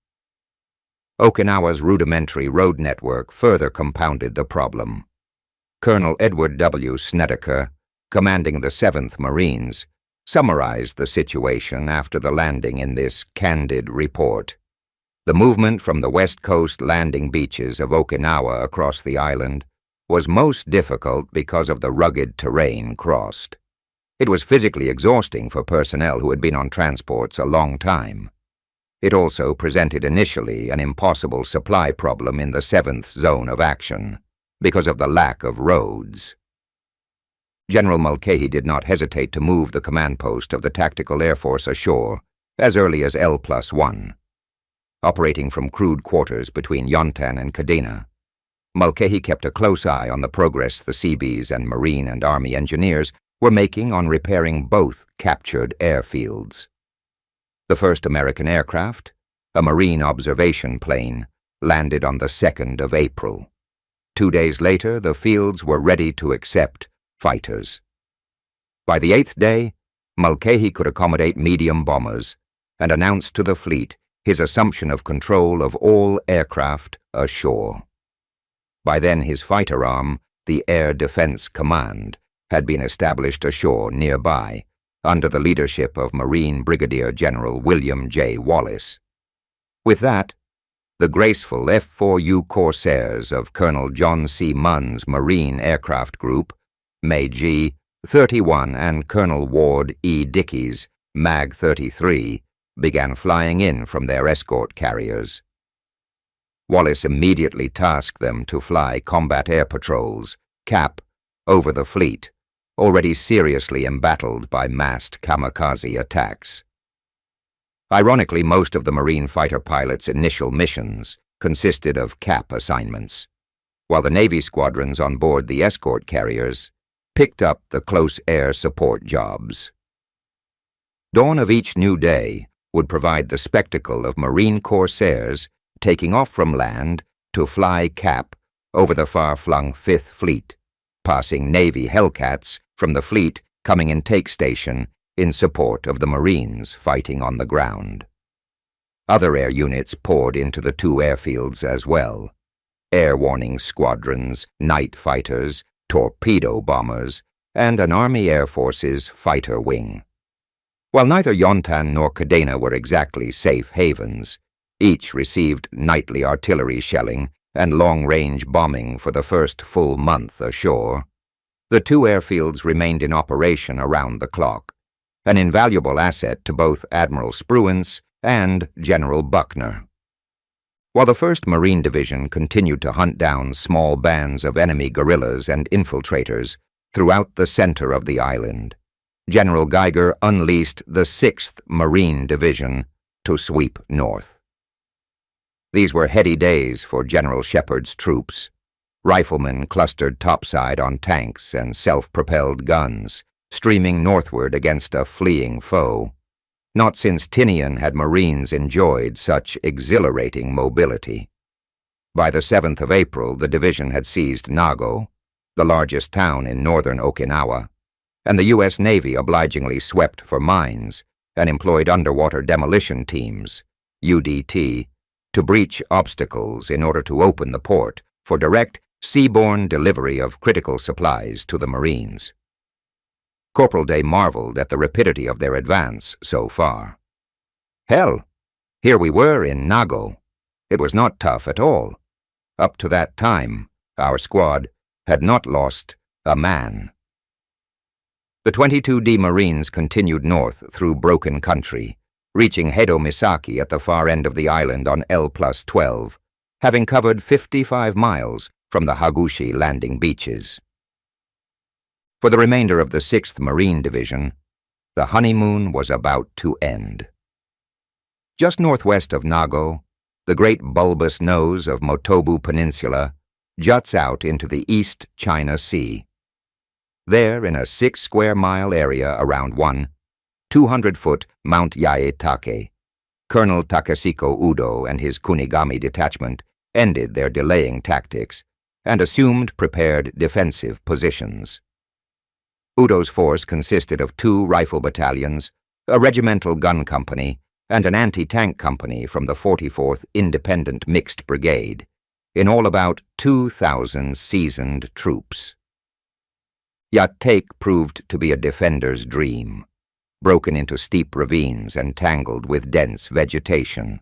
Okinawa's rudimentary road network further compounded the problem. Colonel Edward W. Snedeker, commanding the 7th Marines, summarized the situation after the landing in this candid report. The movement from the west coast landing beaches of Okinawa across the island was most difficult because of the rugged terrain crossed. It was physically exhausting for personnel who had been on transports a long time. It also presented initially an impossible supply problem in the 7th zone of action because of the lack of roads. General Mulcahy did not hesitate to move the command post of the Tactical Air Force ashore as early as L+1. operating from crude quarters between Yontan and Kadena. Mulcahy kept a close eye on the progress the Seabees and Marine and Army engineers were making on repairing both captured airfields. The first American aircraft, a Marine observation plane, landed on the 2nd of April. 2 days later, the fields were ready to accept fighters. By the 8th day, Mulcahy could accommodate medium bombers and announced to the fleet his assumption of control of all aircraft ashore. By then, his fighter arm, the Air Defense Command, had been established ashore nearby under the leadership of Marine Brigadier General William J. Wallace. With that, the graceful F-4U Corsairs of Colonel John C. Munn's Marine Aircraft Group, MAG 31, and Colonel Ward E. Dickey's MAG 33 began flying in from their escort carriers. Wallace immediately tasked them to fly combat air patrols, CAP, over the fleet, already seriously embattled by massed kamikaze attacks. Ironically, most of the Marine fighter pilots' initial missions consisted of CAP assignments, while the Navy squadrons on board the escort carriers picked up the close air support jobs. Dawn of each new day would provide the spectacle of Marine Corsairs taking off from land to fly CAP over the far-flung Fifth Fleet, passing Navy Hellcats from the fleet coming in take station in support of the Marines fighting on the ground. Other air units poured into the two airfields as well: air warning squadrons, night fighters, torpedo bombers, and an Army Air Force's fighter wing. While neither Yontan nor Kadena were exactly safe havens, each received nightly artillery shelling and long-range bombing for the first full month ashore. The two airfields remained in operation around the clock, an invaluable asset to both Admiral Spruance and General Buckner. While the 1st Marine Division continued to hunt down small bands of enemy guerrillas and infiltrators throughout the center of the island, General Geiger unleashed the 6th Marine Division to sweep north. These were heady days for General Shepard's troops. Riflemen clustered topside on tanks and self-propelled guns, streaming northward against a fleeing foe. Not since Tinian had Marines enjoyed such exhilarating mobility. By the 7th of April, the division had seized Nago, the largest town in northern Okinawa, and the U.S. Navy obligingly swept for mines and employed underwater demolition teams, UDT, to breach obstacles in order to open the port for direct seaborne delivery of critical supplies to the Marines. Corporal Day marveled at the rapidity of their advance so far. Hell, here we were in Nago. It was not tough at all. Up to that time, our squad had not lost a man. The 22D Marines continued north through broken country, reaching Hedo Misaki at the far end of the island on L+12, having covered 55 miles from the Hagushi landing beaches. For the remainder of the 6th Marine Division, the honeymoon was about to end. Just northwest of Nago, the great bulbous nose of Motobu Peninsula juts out into the East China Sea. There, in a 6-square-mile area around one 200-foot Mount Yaetake, Colonel Takashiko Udo and his Kunigami detachment ended their delaying tactics and assumed prepared defensive positions. Udo's force consisted of 2 rifle battalions, a regimental gun company, and an anti-tank company from the 44th Independent Mixed Brigade, in all about 2,000 seasoned troops. Yatek proved to be a defender's dream, broken into steep ravines and tangled with dense vegetation.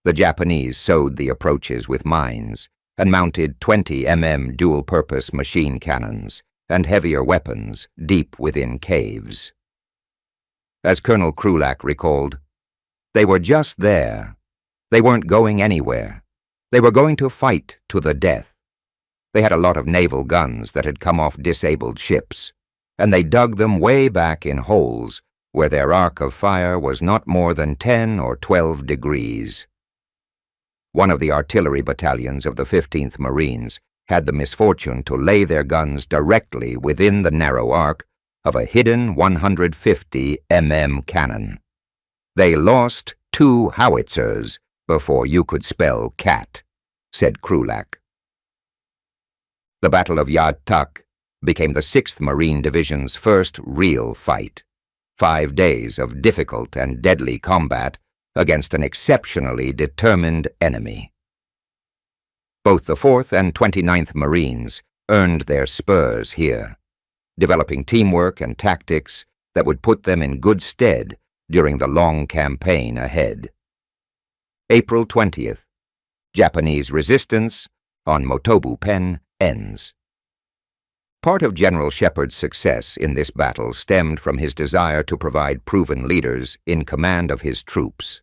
The Japanese sowed the approaches with mines and mounted 20 mm dual-purpose machine cannons and heavier weapons deep within caves. As Colonel Krulak recalled, they were just there. They weren't going anywhere. They were going to fight to the death. They had a lot of naval guns that had come off disabled ships, and they dug them way back in holes where their arc of fire was not more than 10 or 12 degrees. one of the artillery battalions of the 15th Marines had the misfortune to lay their guns directly within the narrow arc of a hidden 150 mm cannon. They lost 2 howitzers before you could spell cat, said Krulak. The Battle of Yad Tak became the 6th Marine Division's first real fight. 5 days of difficult and deadly combat against an exceptionally determined enemy. Both the 4th and 29th Marines earned their spurs here, developing teamwork and tactics that would put them in good stead during the long campaign ahead. April 20th. Japanese resistance on Motobu Pen ends. Part of General Shepard's success in this battle stemmed from his desire to provide proven leaders in command of his troops.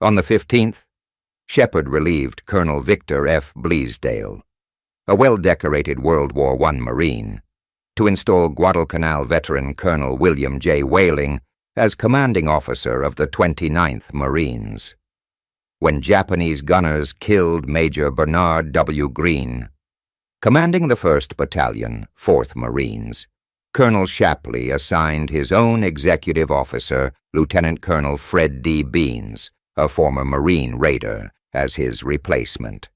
On the 15th, Shepard relieved Colonel Victor F. Bleasdale, a well-decorated World War I Marine, to install Guadalcanal veteran Colonel William J. Whaling as commanding officer of the 29th Marines. When Japanese gunners killed Major Bernard W. Greene, commanding the 1st Battalion, 4th Marines, Colonel Shapley assigned his own executive officer, Lieutenant Colonel Fred D. Beans, a former Marine raider, as his replacement.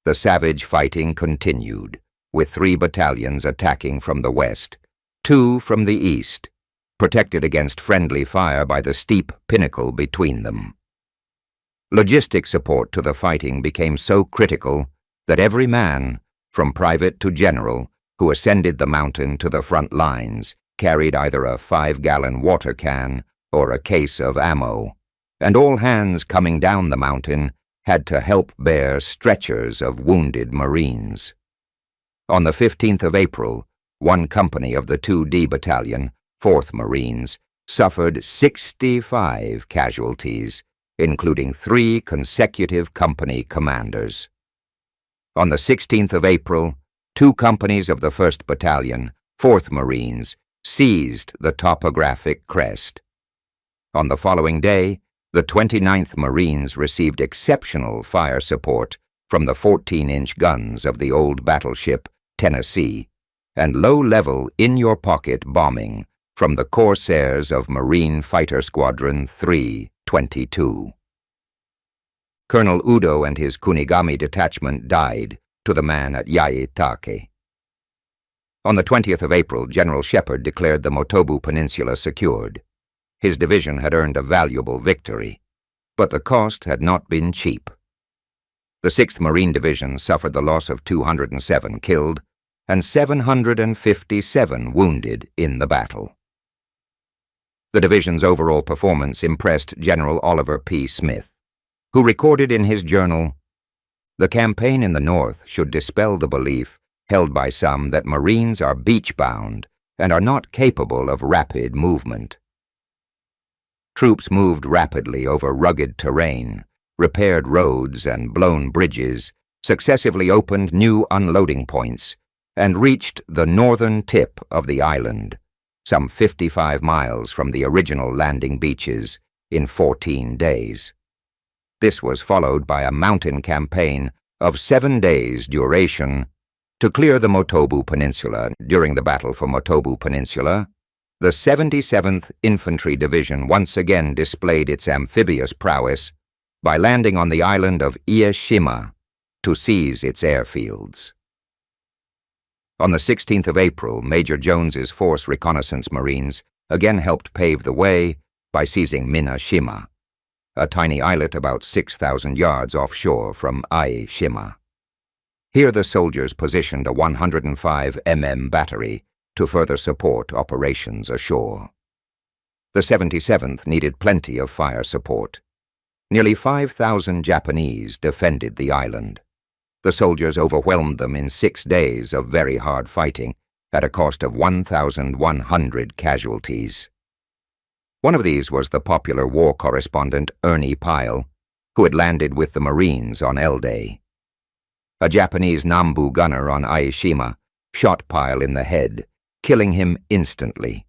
The savage fighting continued, with 3 battalions attacking from the west, 2 from the east, protected against friendly fire by the steep pinnacle between them. Logistic support to the fighting became so critical that every man, from private to general, who ascended the mountain to the front lines, carried either a 5-gallon water can or a case of ammo, and all hands coming down the mountain had to help bear stretchers of wounded Marines. On the 15th of April, one company of the 2D Battalion, 4th Marines, suffered 65 casualties, including 3 consecutive company commanders. On the 16th of April, 2 companies of the 1st Battalion, 4th Marines, seized the topographic crest. On the following day, the 29th Marines received exceptional fire support from the 14-inch guns of the old battleship Tennessee and low-level in-your-pocket bombing from the Corsairs of Marine Fighter Squadron 322. Colonel Udo and his Kunigami detachment died to the man at Yaitake. On the 20th of April, General Shepard declared the Motobu Peninsula secured. His division had earned a valuable victory, but the cost had not been cheap. The 6th Marine Division suffered the loss of 207 killed and 757 wounded in the battle. The division's overall performance impressed General Oliver P. Smith, who recorded in his journal, "The campaign in the North should dispel the belief held by some that Marines are beach-bound and are not capable of rapid movement." Troops moved rapidly over rugged terrain, repaired roads and blown bridges, successively opened new unloading points, and reached the northern tip of the island, some 55 miles from the original landing beaches, in 14 days. This was followed by a mountain campaign of 7 days' duration to clear the Motobu Peninsula. During the battle for Motobu Peninsula, the 77th Infantry Division once again displayed its amphibious prowess by landing on the island of Ieshima to seize its airfields. On the 16th of April, Major Jones's Force Reconnaissance Marines again helped pave the way by seizing Minashima, a tiny islet about 6,000 yards offshore from Aishima. Here the soldiers positioned a 105 mm battery to further support operations ashore. The 77th needed plenty of fire support. Nearly 5,000 Japanese defended the island. The soldiers overwhelmed them in 6 days of very hard fighting at a cost of 1,100 casualties. One of these was the popular war correspondent Ernie Pyle, who had landed with the Marines on L-Day. A Japanese Nambu gunner on Aishima shot Pyle in the head, killing him instantly.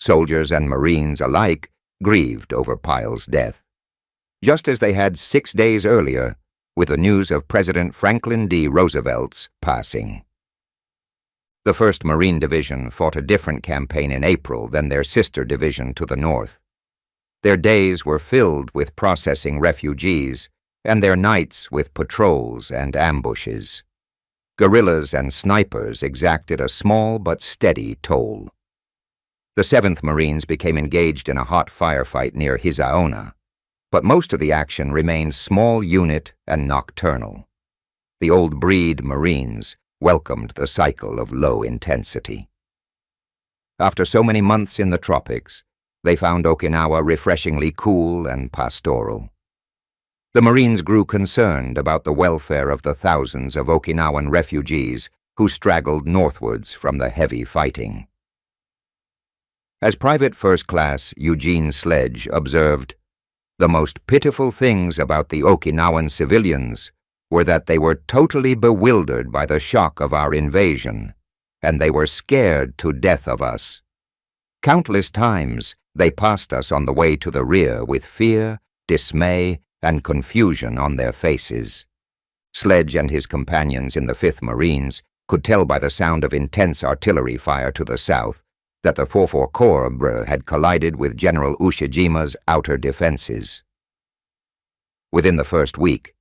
Soldiers and Marines alike grieved over Pyle's death. just as they had 6 days earlier with the news of President Franklin D. Roosevelt's passing. The 1st Marine Division fought a different campaign in April than their sister division to the north. Their days were filled with processing refugees, and their nights with patrols and ambushes. Guerrillas and snipers exacted a small but steady toll. The 7th Marines became engaged in a hot firefight near Hisaona, but most of the action remained small unit and nocturnal. The old breed Marines welcomed the cycle of low intensity. After so many months in the tropics, they found Okinawa refreshingly cool and pastoral. The Marines grew concerned about the welfare of the thousands of Okinawan refugees who straggled northwards from the heavy fighting. As Private First Class Eugene Sledge observed, "The most pitiful things about the Okinawan civilians were that they were totally bewildered by the shock of our invasion, and they were scared to death of us. Countless times they passed us on the way to the rear with fear, dismay, and confusion on their faces." Sledge and his companions in the 5th Marines could tell by the sound of intense artillery fire to the south that the 44 Corps had collided with General Ushijima's outer defenses. Within the first week,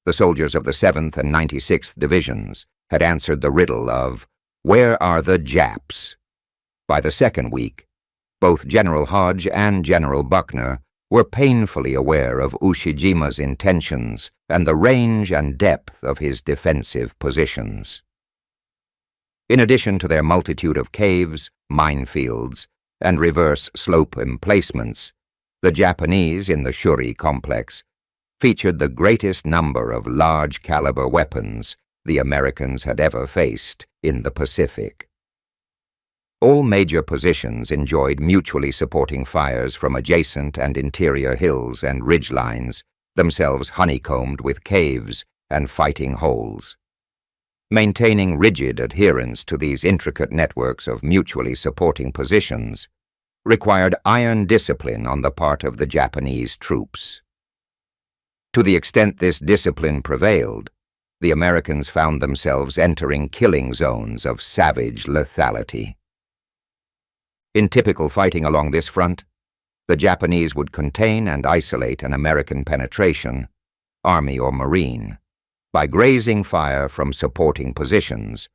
the soldiers of the 7th and 96th Divisions had answered the riddle of, "Where are the Japs?" By the second week, both General Hodge and General Buckner were painfully aware of Ushijima's intentions and the range and depth of his defensive positions. In addition to their multitude of caves, minefields, and reverse slope emplacements, the Japanese in the Shuri complex featured the greatest number of large-caliber weapons the Americans had ever faced in the Pacific. All major positions enjoyed mutually supporting fires from adjacent and interior hills and ridgelines, themselves honeycombed with caves and fighting holes. Maintaining rigid adherence to these intricate networks of mutually supporting positions required iron discipline on the part of the Japanese troops. To the extent this discipline prevailed, the Americans found themselves entering killing zones of savage lethality. In typical fighting along this front, the Japanese would contain and isolate an American penetration, Army or Marine, by grazing fire from supporting positions,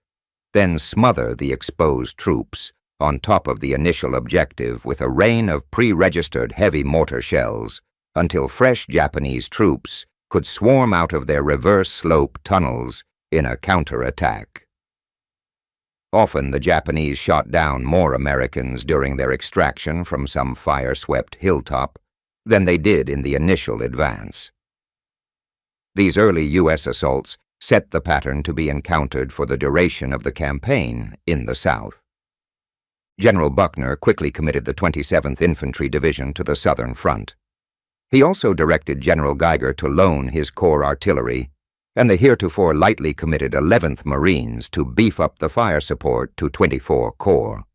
then smother the exposed troops on top of the initial objective with a rain of pre-registered heavy mortar shells until fresh Japanese troops could swarm out of their reverse slope tunnels in a counterattack. Often the Japanese shot down more Americans during their extraction from some fire-swept hilltop than they did in the initial advance. These early U.S. assaults set the pattern to be encountered for the duration of the campaign in the South. General Buckner quickly committed the 27th Infantry Division to the southern front. He also directed General Geiger to loan his corps artillery and the heretofore lightly committed 11th Marines to beef up the fire support to 24 Corps.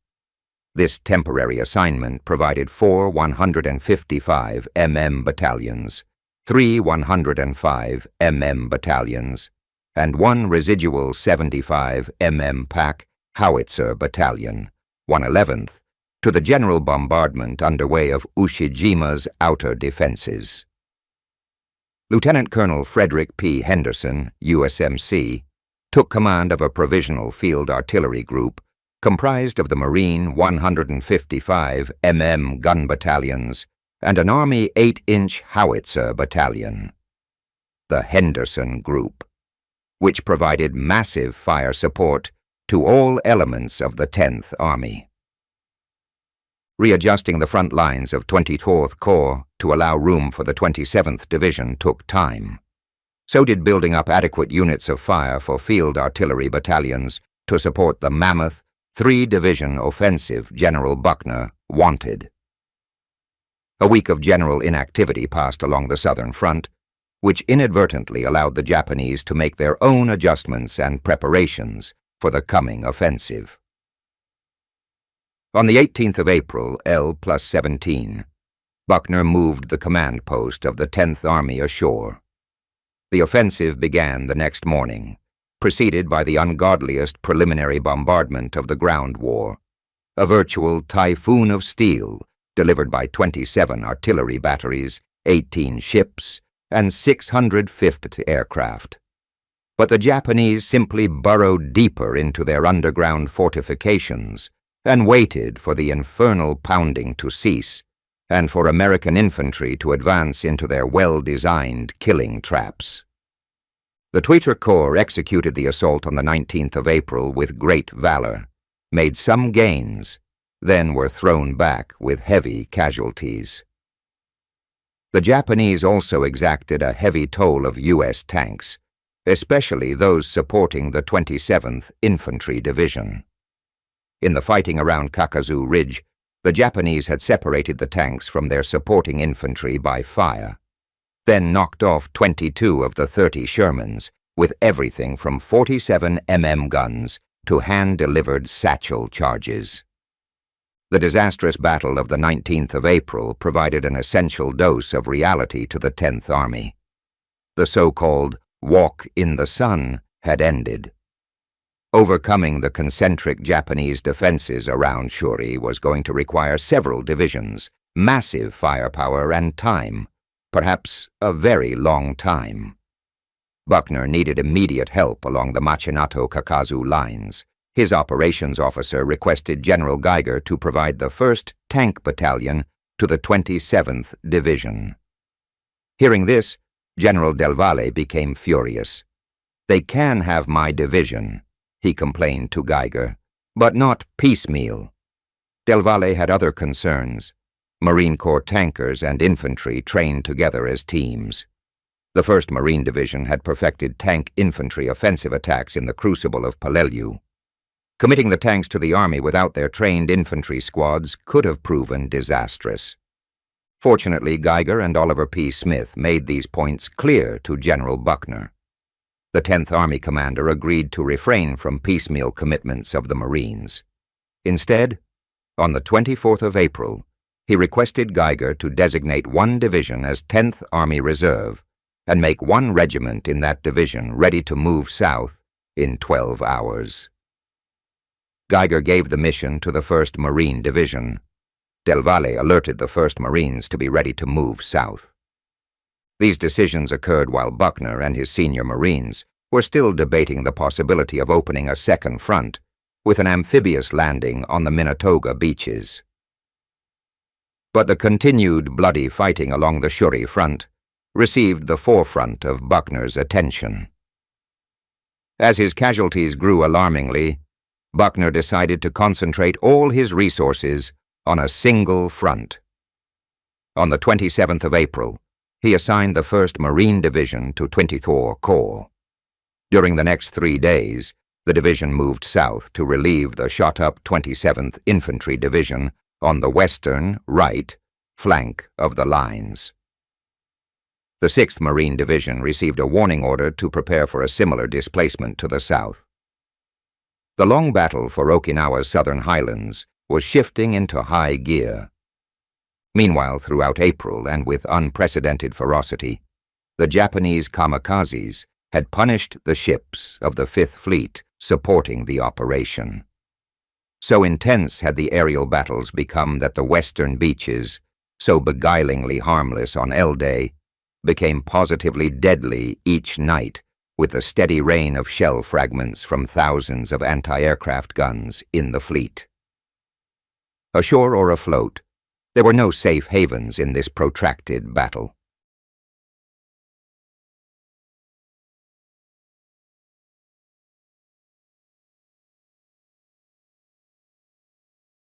This temporary assignment provided 4 155 mm battalions, 3 105 mm battalions, and 1 residual 75 mm pack howitzer battalion, 1/11th, to the general bombardment underway of Ushijima's outer defenses. Lieutenant Colonel Frederick P. Henderson, USMC, took command of a provisional field artillery group comprised of the Marine 155 mm gun battalions and an Army 8-inch howitzer battalion, the Henderson Group, which provided massive fire support to all elements of the 10th Army. Readjusting the front lines of 24th Corps to allow room for the 27th Division took time. So did building up adequate units of fire for field artillery battalions to support the mammoth 3-division offensive General Buckner wanted. A week of general inactivity passed along the southern front, which inadvertently allowed the Japanese to make their own adjustments and preparations for the coming offensive. On the 18th of April, L+17, Buckner moved the command post of the 10th Army ashore. The offensive began the next morning, preceded by the ungodliest preliminary bombardment of the ground war, a virtual typhoon of steel delivered by 27 artillery batteries, 18 ships, and 650 aircraft. But the Japanese simply burrowed deeper into their underground fortifications and waited for the infernal pounding to cease and for American infantry to advance into their well-designed killing traps. The Tweeter Corps executed the assault on the 19th of April with great valor, made some gains, then were thrown back with heavy casualties. The Japanese also exacted a heavy toll of U.S. tanks, especially those supporting the 27th Infantry Division. In the fighting around Kakazu Ridge, the Japanese had separated the tanks from their supporting infantry by fire, then knocked off 22 of the 30 Shermans, with everything from 47 mm guns to hand-delivered satchel charges. The disastrous battle of the 19th of April provided an essential dose of reality to the 10th Army. The so-called walk in the sun had ended. Overcoming the concentric Japanese defenses around Shuri was going to require several divisions, massive firepower and time, perhaps a very long time. Buckner needed immediate help along the Machinato-Kakazu lines. His operations officer requested General Geiger to provide the 1st Tank Battalion to the 27th Division. Hearing this, General Del Valle became furious. "They can have my division," he complained to Geiger, "but not piecemeal." Del Valle had other concerns. Marine Corps tankers and infantry trained together as teams. The 1st Marine Division had perfected tank infantry offensive attacks in the crucible of Peleliu. Committing the tanks to the Army without their trained infantry squads could have proven disastrous. Fortunately, Geiger and Oliver P. Smith made these points clear to General Buckner. The 10th Army commander agreed to refrain from piecemeal commitments of the Marines. Instead, on the 24th of April, he requested Geiger to designate one division as 10th Army Reserve and make one regiment in that division ready to move south in 12 hours. Geiger gave the mission to the 1st Marine Division. Del Valle alerted the 1st Marines to be ready to move south. These decisions occurred while Buckner and his senior Marines were still debating the possibility of opening a second front with an amphibious landing on the Minatoga beaches. But the continued bloody fighting along the Shuri front received the forefront of Buckner's attention. As his casualties grew alarmingly, Buckner decided to concentrate all his resources on a single front. On the 27th of April, he assigned the 1st Marine Division to 24 Corps. During the next 3 days, the division moved south to relieve the shot-up 27th Infantry Division on the western, right, flank of the lines. The 6th Marine Division received a warning order to prepare for a similar displacement to the south. The long battle for Okinawa's southern highlands was shifting into high gear. Meanwhile, throughout April and with unprecedented ferocity, the Japanese kamikazes had punished the ships of the Fifth Fleet supporting the operation. So intense had the aerial battles become that the western beaches, so beguilingly harmless on L-Day, became positively deadly each night with the steady rain of shell fragments from thousands of anti-aircraft guns in the fleet. Ashore or afloat, there were no safe havens in this protracted battle.